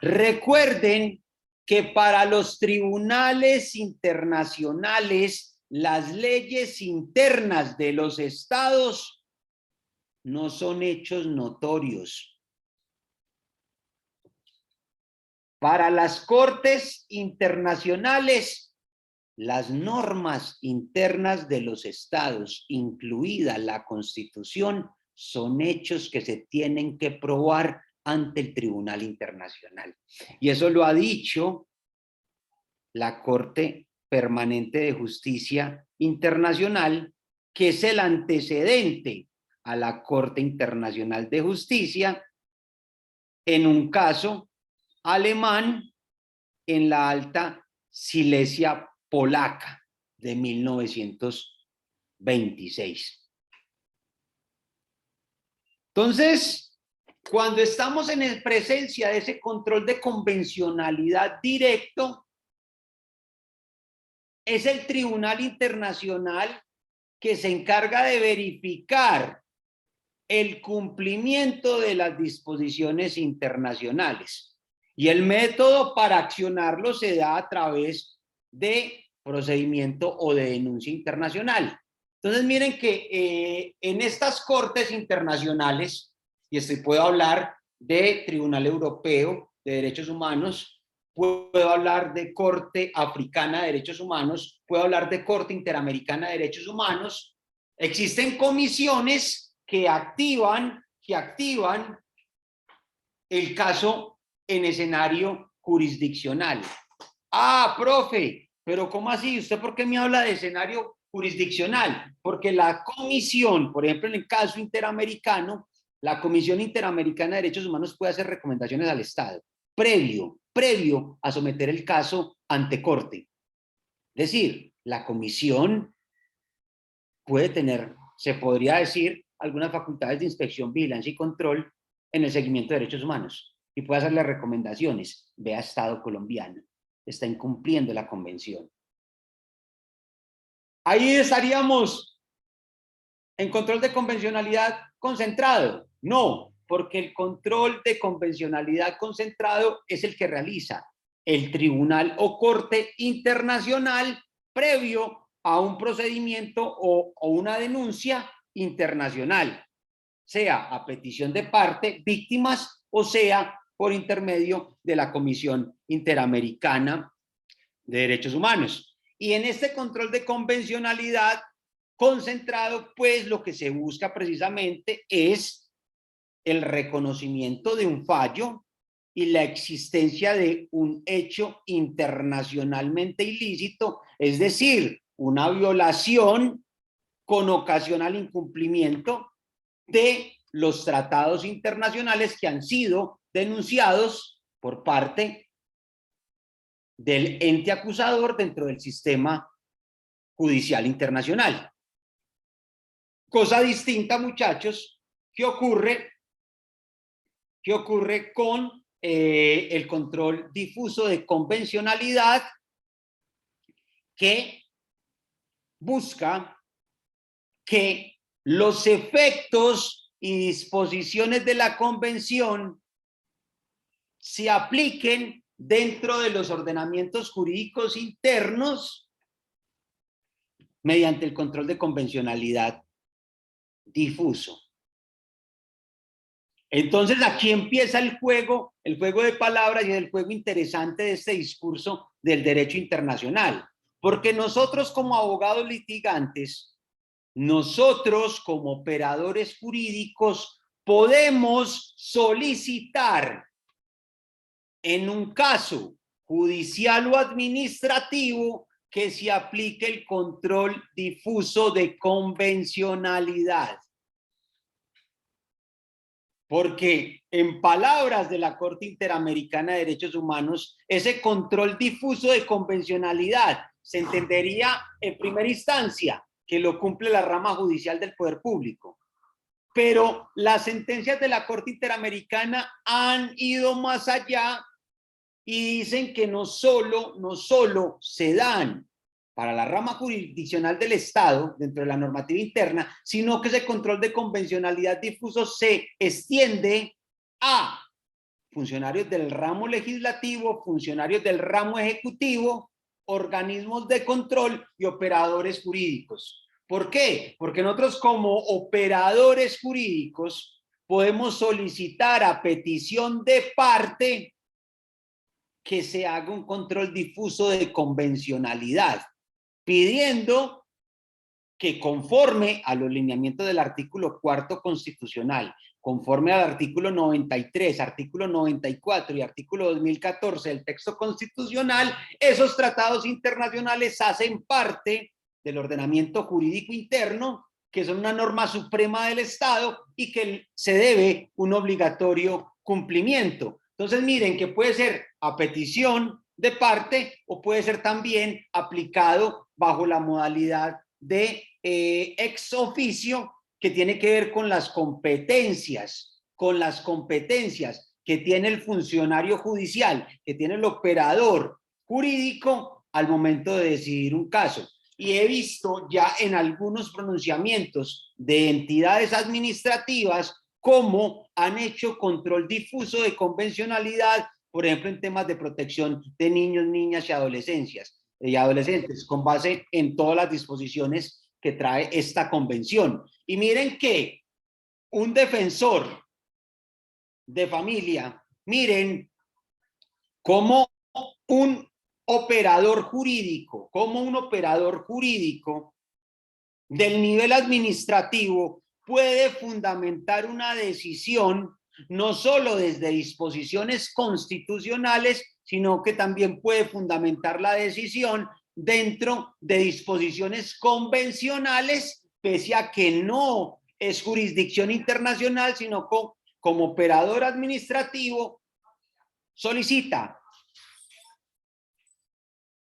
Recuerden que para los tribunales internacionales, las leyes internas de los estados no son hechos notorios. Para las cortes internacionales, las normas internas de los estados, incluida la Constitución, son hechos que se tienen que probar ante el Tribunal Internacional. Y eso lo ha dicho la Corte Permanente de Justicia Internacional, que es el antecedente a la Corte Internacional de Justicia, en un caso alemán en la Alta Silesia polaca de 1926. Entonces, cuando estamos en presencia de ese control de convencionalidad directo, es el Tribunal Internacional que se encarga de verificar el cumplimiento de las disposiciones internacionales. Y el método para accionarlo se da a través de procedimiento o de denuncia internacional. Entonces miren que en estas cortes internacionales, y puedo hablar de Tribunal Europeo de Derechos Humanos, puedo hablar de Corte Africana de Derechos Humanos, puedo hablar de Corte Interamericana de Derechos Humanos, existen comisiones que activan el caso en escenario jurisdiccional. Ah, profe, pero ¿cómo así? ¿Usted por qué me habla de escenario jurisdiccional? Porque la comisión, por ejemplo, en el caso interamericano, la Comisión Interamericana de Derechos Humanos puede hacer recomendaciones al Estado, previo a someter el caso ante corte. Es decir, la comisión puede tener, se podría decir, algunas facultades de inspección, vigilancia y control en el seguimiento de derechos humanos y puede hacerle recomendaciones. Vea, Estado colombiano, está incumpliendo la convención. Ahí estaríamos en control de convencionalidad concentrado. No, porque el control de convencionalidad concentrado es el que realiza el tribunal o corte internacional previo a un procedimiento o una denuncia internacional, sea a petición de parte, víctimas, o sea por intermedio de la Comisión Interamericana de Derechos Humanos. Y en este control de convencionalidad concentrado, pues lo que se busca precisamente es el reconocimiento de un fallo y la existencia de un hecho internacionalmente ilícito, es decir, una violación con ocasión al incumplimiento de los tratados internacionales que han sido denunciados por parte del ente acusador dentro del sistema judicial internacional. Cosa distinta, muchachos, que ocurre con el control difuso de convencionalidad, que busca que los efectos y disposiciones de la convención se apliquen dentro de los ordenamientos jurídicos internos mediante el control de convencionalidad difuso. Entonces aquí empieza el juego de palabras y el juego interesante de este discurso del derecho internacional, porque nosotros como abogados litigantes, nosotros como operadores jurídicos podemos solicitar en un caso judicial o administrativo que se aplique el control difuso de convencionalidad. Porque en palabras de la Corte Interamericana de Derechos Humanos, ese control difuso de convencionalidad se entendería en primera instancia que lo cumple la rama judicial del poder público. Pero las sentencias de la Corte Interamericana han ido más allá y dicen que no solo se dan para la rama jurisdiccional del Estado, dentro de la normativa interna, sino que ese control de convencionalidad difuso se extiende a funcionarios del ramo legislativo, funcionarios del ramo ejecutivo, organismos de control y operadores jurídicos. ¿Por qué? Porque nosotros como operadores jurídicos podemos solicitar a petición de parte que se haga un control difuso de convencionalidad, pidiendo que conforme a los lineamientos del artículo 4º constitucional, conforme al artículo 93, artículo 94 y artículo 2014 del texto constitucional, esos tratados internacionales hacen parte del ordenamiento jurídico interno, que son una norma suprema del Estado y que se debe un obligatorio cumplimiento. Entonces, miren que puede ser a petición de parte o puede ser también aplicado bajo la modalidad de ex oficio, que tiene que ver con las competencias que tiene el funcionario judicial, que tiene el operador jurídico al momento de decidir un caso. Y he visto ya en algunos pronunciamientos de entidades administrativas cómo han hecho control difuso de convencionalidad, por ejemplo, en temas de protección de niños, niñas y adolescentes, con base en todas las disposiciones que trae esta convención. Y miren que un defensor de familia, miren cómo un operador jurídico, del nivel administrativo puede fundamentar una decisión no solo desde disposiciones constitucionales, sino que también puede fundamentar la decisión dentro de disposiciones convencionales, pese a que no es jurisdicción internacional, sino como operador administrativo solicita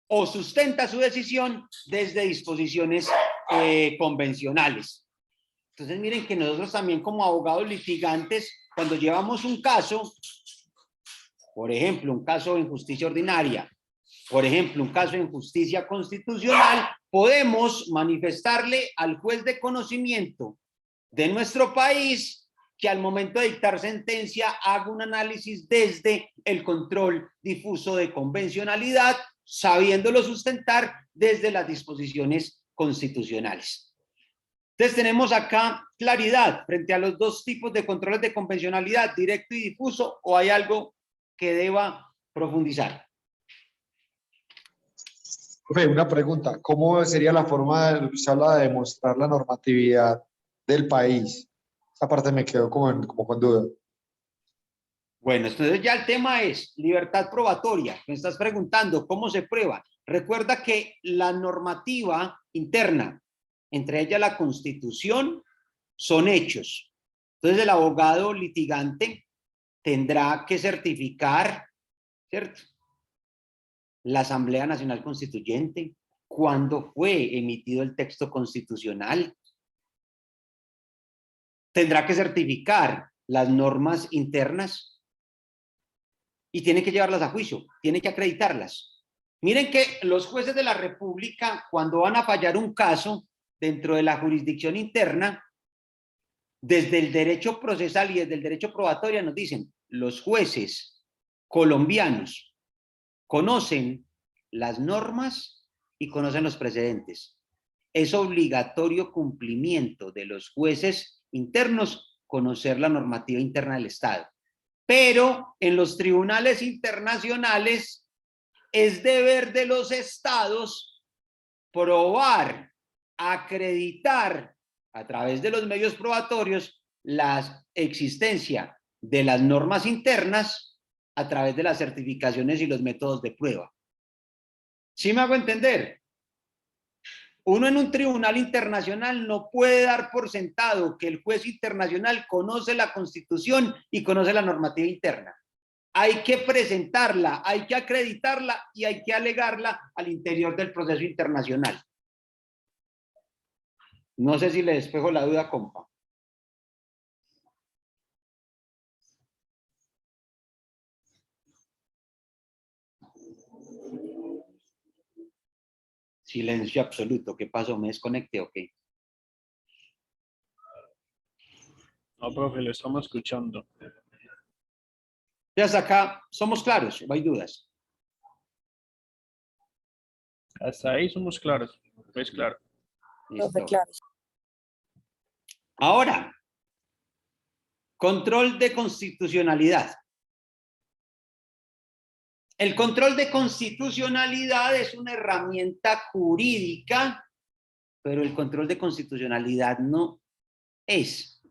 o sustenta su decisión desde disposiciones convencionales. Entonces, miren que nosotros también como abogados litigantes, cuando llevamos un caso, por ejemplo, un caso en justicia ordinaria, por ejemplo, un caso en justicia constitucional, podemos manifestarle al juez de conocimiento de nuestro país que al momento de dictar sentencia haga un análisis desde el control difuso de convencionalidad, sabiéndolo sustentar desde las disposiciones constitucionales. Entonces tenemos acá claridad frente a los dos tipos de controles de convencionalidad, directo y difuso, o hay algo que deba profundizar. Una pregunta, ¿cómo sería la forma de, se habla de demostrar la normatividad del país? Esa parte me quedó como con duda. Bueno, entonces ya el tema es libertad probatoria. Me estás preguntando cómo se prueba. Recuerda que la normativa interna, entre ellas la Constitución, son hechos. Entonces el abogado litigante tendrá que certificar, ¿cierto?, la Asamblea Nacional Constituyente, cuándo fue emitido el texto constitucional. Tendrá que certificar las normas internas y tiene que llevarlas a juicio, tiene que acreditarlas. Miren que los jueces de la República, cuando van a fallar un caso dentro de la jurisdicción interna, desde el derecho procesal y desde el derecho probatorio nos dicen, los jueces colombianos conocen las normas y conocen los precedentes. Es obligatorio cumplimiento de los jueces internos conocer la normativa interna del Estado. Pero en los tribunales internacionales es deber de los estados probar, acreditar a través de los medios probatorios la existencia de las normas internas a través de las certificaciones y los métodos de prueba. ¿Sí me hago entender? Uno en un tribunal internacional no puede dar por sentado que el juez internacional conoce la Constitución y conoce la normativa interna. Hay que presentarla, hay que acreditarla y hay que alegarla al interior del proceso internacional. No sé si le despejo la duda, compa. Silencio absoluto. ¿Qué pasó? ¿Me desconecté o qué? No, profe, lo estamos escuchando. Ya hasta acá somos claros, no hay dudas. Hasta ahí somos claros. Pues claro. Listo. Claro. Ahora, control de constitucionalidad. El control de constitucionalidad es una herramienta jurídica, pero el control de constitucionalidad no es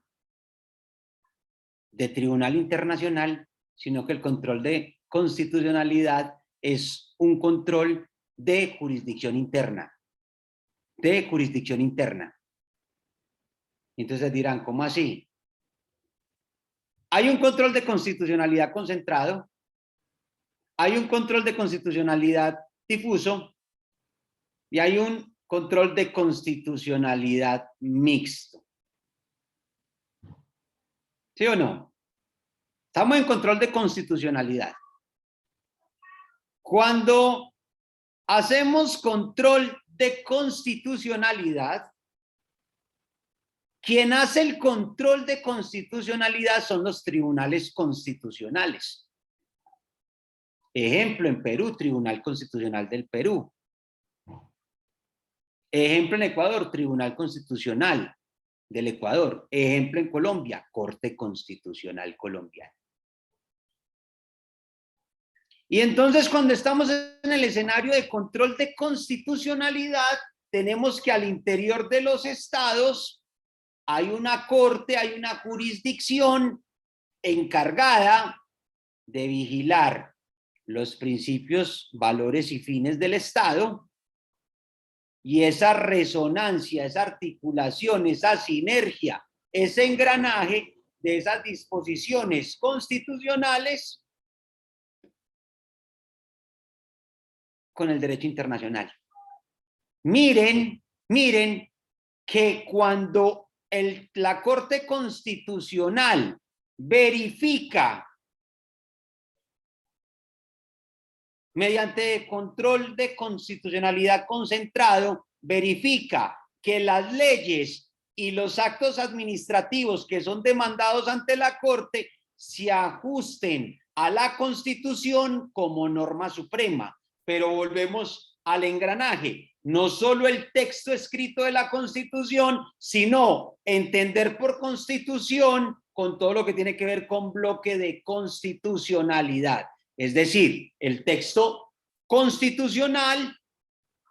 de tribunal internacional, sino que el control de constitucionalidad es un control de jurisdicción interna. De jurisdicción interna. Entonces dirán, ¿cómo así? Hay un control de constitucionalidad concentrado, hay un control de constitucionalidad difuso y hay un control de constitucionalidad mixto. ¿Sí o no? Estamos en control de constitucionalidad. Cuando hacemos control de constitucionalidad, quien hace el control de constitucionalidad son los tribunales constitucionales. Ejemplo, en Perú, Tribunal Constitucional del Perú. Ejemplo, en Ecuador, Tribunal Constitucional del Ecuador. Ejemplo, en Colombia, Corte Constitucional Colombiana. Y entonces, cuando estamos en el escenario de control de constitucionalidad, tenemos que al interior de los estados hay una corte, hay una jurisdicción encargada de vigilar los principios, valores y fines del Estado, y esa resonancia, esa articulación, esa sinergia, ese engranaje de esas disposiciones constitucionales con el derecho internacional. Miren que cuando la Corte Constitucional verifica mediante control de constitucionalidad concentrado, verifica que las leyes y los actos administrativos que son demandados ante la Corte se ajusten a la Constitución como norma suprema. Pero volvemos al engranaje. No solo el texto escrito de la Constitución, sino entender por Constitución con todo lo que tiene que ver con bloque de constitucionalidad. Es decir, el texto constitucional,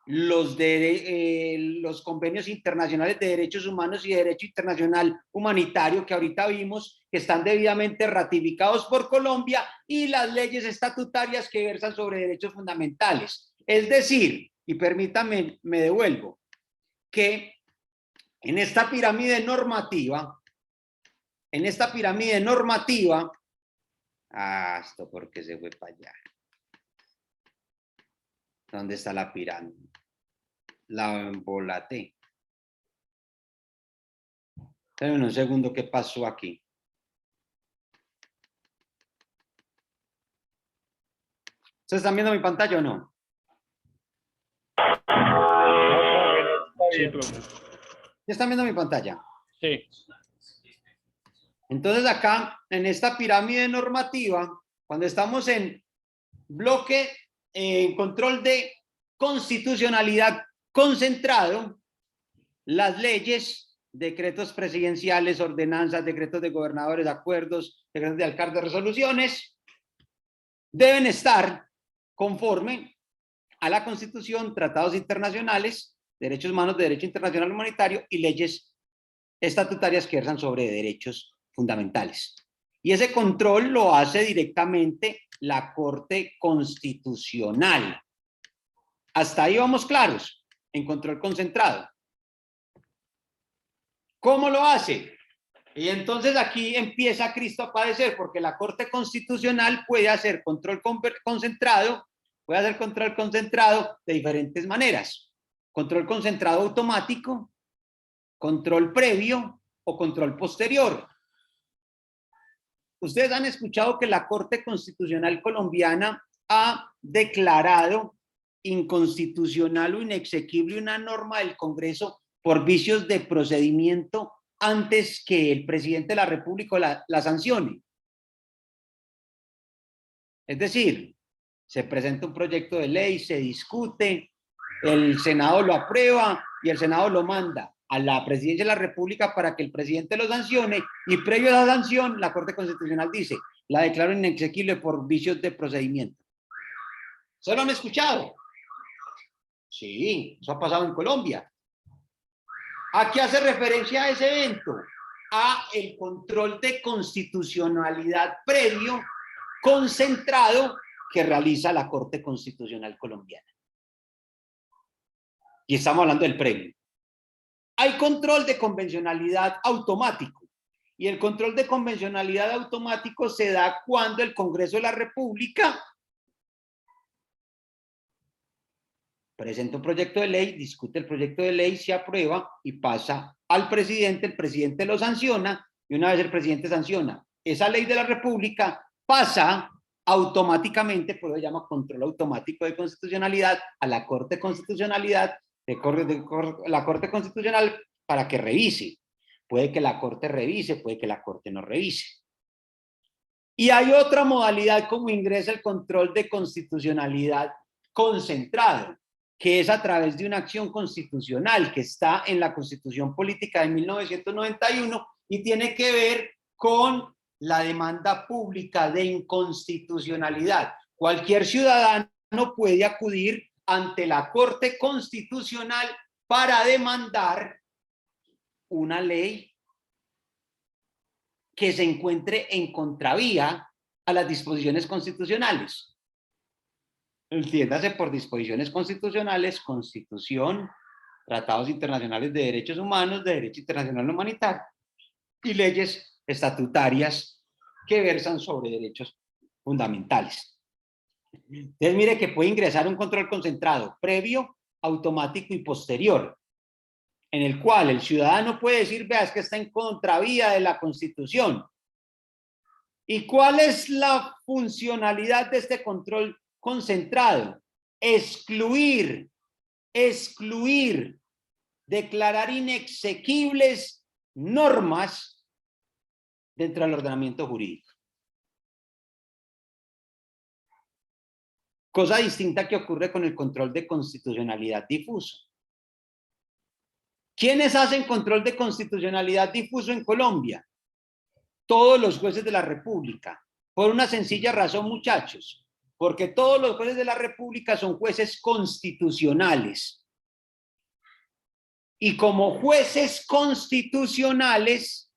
los convenios internacionales de derechos humanos y de derecho internacional humanitario que ahorita vimos, que están debidamente ratificados por Colombia, y las leyes estatutarias que versan sobre derechos fundamentales. Es decir, y permítanme, me devuelvo, que en esta pirámide normativa, esto porque se fue para allá. ¿Dónde está la pirámide? La embolaté. Espérenme un segundo, ¿qué pasó aquí? ¿Ustedes están viendo mi pantalla o no? Sí, profe. ¿Ya están viendo mi pantalla? Sí. Entonces acá, en esta pirámide normativa, cuando estamos en bloque, en control de constitucionalidad concentrado, las leyes, decretos presidenciales, ordenanzas, decretos de gobernadores, acuerdos, decretos de alcaldes, resoluciones, deben estar conforme a la Constitución, tratados internacionales, derechos humanos, de derecho internacional humanitario y leyes estatutarias que versan sobre derechos fundamentales. Y ese control lo hace directamente la Corte Constitucional. Hasta ahí vamos claros, en control concentrado. ¿Cómo lo hace? Y entonces aquí empieza Cristo a padecer, porque la Corte Constitucional puede hacer control concentrado, de diferentes maneras. Control concentrado automático, control previo o control posterior. Ustedes han escuchado que la Corte Constitucional colombiana ha declarado inconstitucional o inexequible una norma del Congreso por vicios de procedimiento antes que el presidente de la República la sancione. Es decir, se presenta un proyecto de ley, se discute, el Senado lo aprueba y el Senado lo manda a la Presidencia de la República para que el presidente lo sancione, y previo a la sanción, la Corte Constitucional dice, la declaro inexequible por vicios de procedimiento. ¿Se lo han escuchado? Sí, eso ha pasado en Colombia. ¿A qué hace referencia a ese evento? A el control de constitucionalidad previo, concentrado, que realiza la Corte Constitucional colombiana. Y estamos hablando del previo. Hay control de convencionalidad automático. Y el control de convencionalidad automático se da cuando el Congreso de la República presenta un proyecto de ley, discute el proyecto de ley, se aprueba y pasa al presidente, el presidente lo sanciona, y una vez el presidente sanciona esa ley de la República, pasa automáticamente, por eso se llama control automático de constitucionalidad, a la Corte Constitucionalidad, la Corte Constitucional para que revise. Puede que la Corte revise, puede que la Corte no revise. Y hay otra modalidad como ingresa el control de constitucionalidad concentrado, que es a través de una acción constitucional que está en la Constitución Política de 1991 y tiene que ver con la demanda pública de inconstitucionalidad. Cualquier ciudadano puede acudir ante la Corte Constitucional para demandar una ley que se encuentre en contravía a las disposiciones constitucionales. Entiéndase por disposiciones constitucionales, Constitución, tratados internacionales de derechos humanos, de derecho internacional humanitario y leyes estatutarias que versan sobre derechos fundamentales. Entonces mire que puede ingresar un control concentrado, previo, automático y posterior, en el cual el ciudadano puede decir, vea, es que está en contravía de la Constitución. ¿Y cuál es la funcionalidad de este control concentrado? Excluir, declarar inexequibles normas dentro del ordenamiento jurídico. Cosa distinta que ocurre con el control de constitucionalidad difuso. ¿Quiénes hacen control de constitucionalidad difuso en Colombia? Todos los jueces de la República. Por una sencilla razón, muchachos. Porque todos los jueces de la República son jueces constitucionales. Y como jueces constitucionales,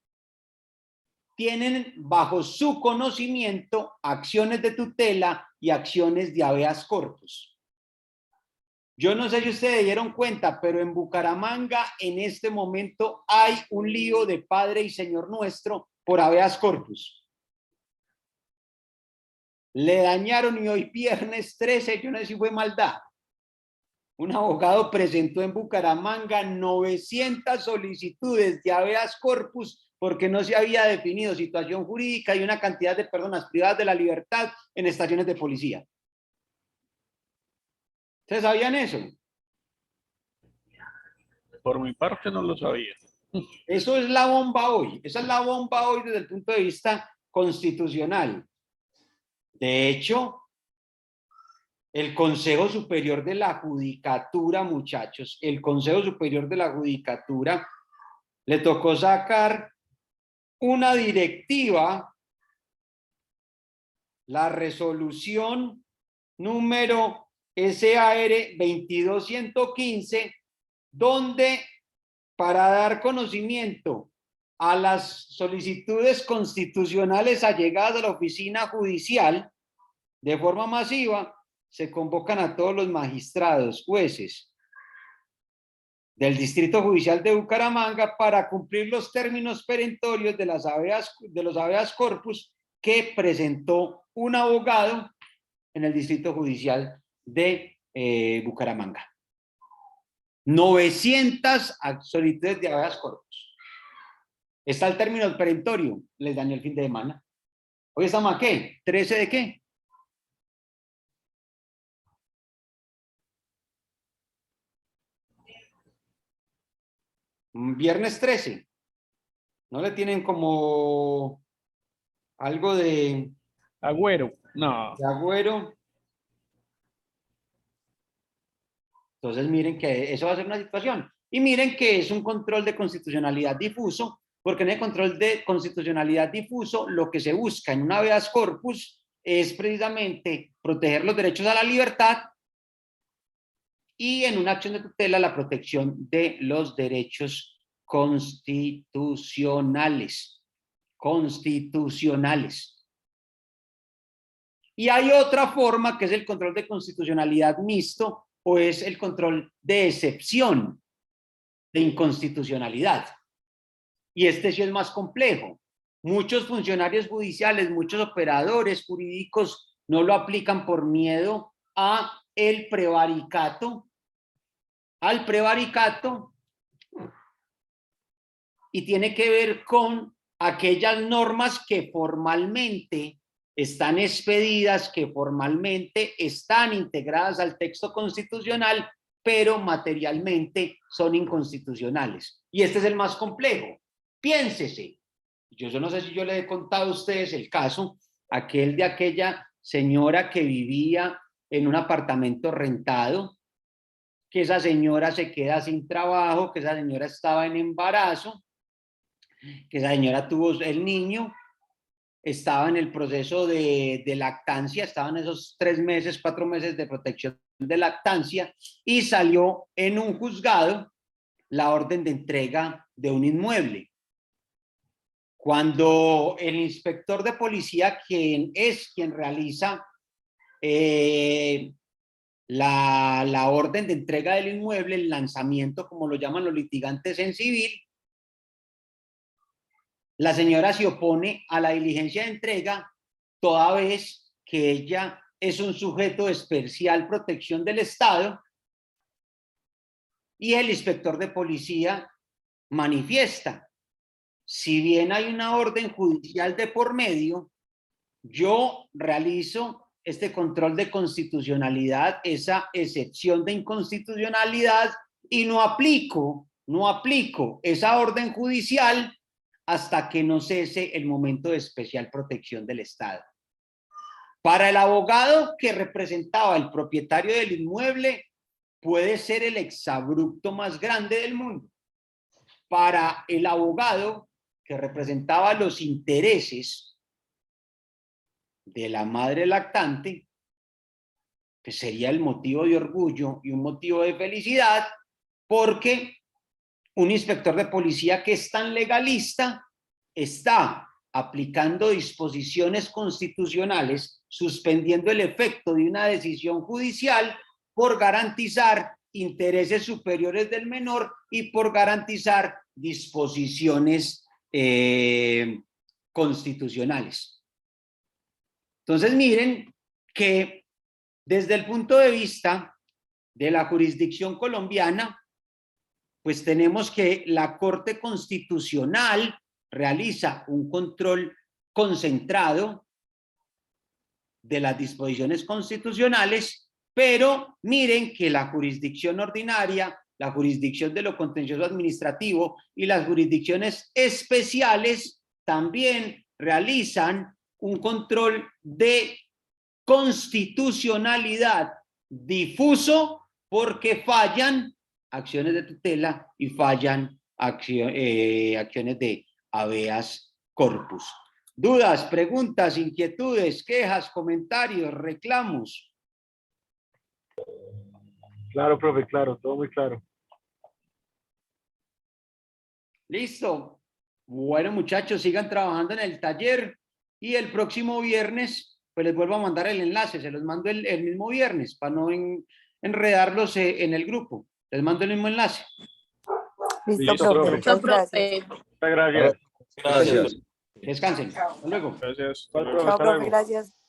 tienen bajo su conocimiento acciones de tutela y acciones de habeas corpus. Yo no sé si ustedes dieron cuenta, pero en Bucaramanga en este momento hay un lío de Padre y Señor Nuestro por habeas corpus. Le dañaron y hoy viernes 13, yo no sé si fue maldad. Un abogado presentó en Bucaramanga 900 solicitudes de habeas corpus porque no se había definido situación jurídica y una cantidad de personas privadas de la libertad en estaciones de policía. ¿Ustedes sabían eso? Por mi parte no lo sabía. Eso es la bomba hoy. Esa es la bomba hoy desde el punto de vista constitucional. De hecho, el Consejo Superior de la Judicatura, muchachos, el Consejo Superior de la Judicatura le tocó sacar una directiva, la resolución número SAR 22115, donde para dar conocimiento a las solicitudes constitucionales allegadas a la oficina judicial de forma masiva, se convocan a todos los magistrados, jueces del Distrito Judicial de Bucaramanga para cumplir los términos perentorios de los habeas corpus que presentó un abogado en el Distrito Judicial de Bucaramanga. 900 solicitudes de habeas corpus. Está el término perentorio, les dañó el fin de semana. Hoy estamos a ¿qué? ¿13 de qué? Viernes 13. ¿No le tienen como algo de Agüero, no. agüero? Entonces miren que eso va a ser una situación. Y miren que es un control de constitucionalidad difuso, porque en el control de constitucionalidad difuso lo que se busca en un habeas corpus es precisamente proteger los derechos a la libertad y en una acción de tutela la protección de los derechos constitucionales. Y hay otra forma que es el control de constitucionalidad mixto o es el control de excepción de inconstitucionalidad. Y este sí es más complejo. Muchos funcionarios judiciales, muchos operadores jurídicos no lo aplican por miedo a el prevaricato, al prevaricato, y tiene que ver con aquellas normas que formalmente están expedidas, que formalmente están integradas al texto constitucional, pero materialmente son inconstitucionales. Y este es el más complejo. Piénsese, yo no sé si yo le he contado a ustedes el caso, aquel de aquella señora que vivía en un apartamento rentado, que esa señora se queda sin trabajo, que esa señora estaba en embarazo, que esa señora tuvo el niño, estaba en el proceso de lactancia, estaba en esos 3 meses, 4 meses de protección de lactancia y salió en un juzgado la orden de entrega de un inmueble. Cuando el inspector de policía, quien realiza la orden de entrega del inmueble, el lanzamiento, como lo llaman los litigantes en civil, la señora se opone a la diligencia de entrega toda vez que ella es un sujeto de especial protección del Estado y el inspector de policía manifiesta: si bien hay una orden judicial de por medio, yo realizo este control de constitucionalidad, esa excepción de inconstitucionalidad y no aplico esa orden judicial hasta que no cese el momento de especial protección del Estado. Para el abogado que representaba al propietario del inmueble, puede ser el exabrupto más grande del mundo. Para el abogado que representaba los intereses de la madre lactante, que sería el motivo de orgullo y un motivo de felicidad, porque un inspector de policía que es tan legalista está aplicando disposiciones constitucionales, suspendiendo el efecto de una decisión judicial por garantizar intereses superiores del menor y por garantizar disposiciones constitucionales. Entonces miren que desde el punto de vista de la jurisdicción colombiana, pues tenemos que la Corte Constitucional realiza un control concentrado de las disposiciones constitucionales, pero miren que la jurisdicción ordinaria, la jurisdicción de lo contencioso administrativo y las jurisdicciones especiales también realizan un control de constitucionalidad difuso porque fallan acciones de tutela y fallan acciones de habeas corpus. ¿Dudas, preguntas, inquietudes, quejas, comentarios, reclamos? Claro, profe, claro, todo muy claro. Listo. Bueno, muchachos, sigan trabajando en el taller y el próximo viernes, pues les vuelvo a mandar el enlace, se los mando el mismo viernes para no enredarlos en el grupo. Les mando el mismo enlace. Listo, profe. Muchas gracias. Muchas gracias. Gracias. Descansen. Hasta luego. Gracias. Chao, profe, Chao, hasta profe, luego. gracias.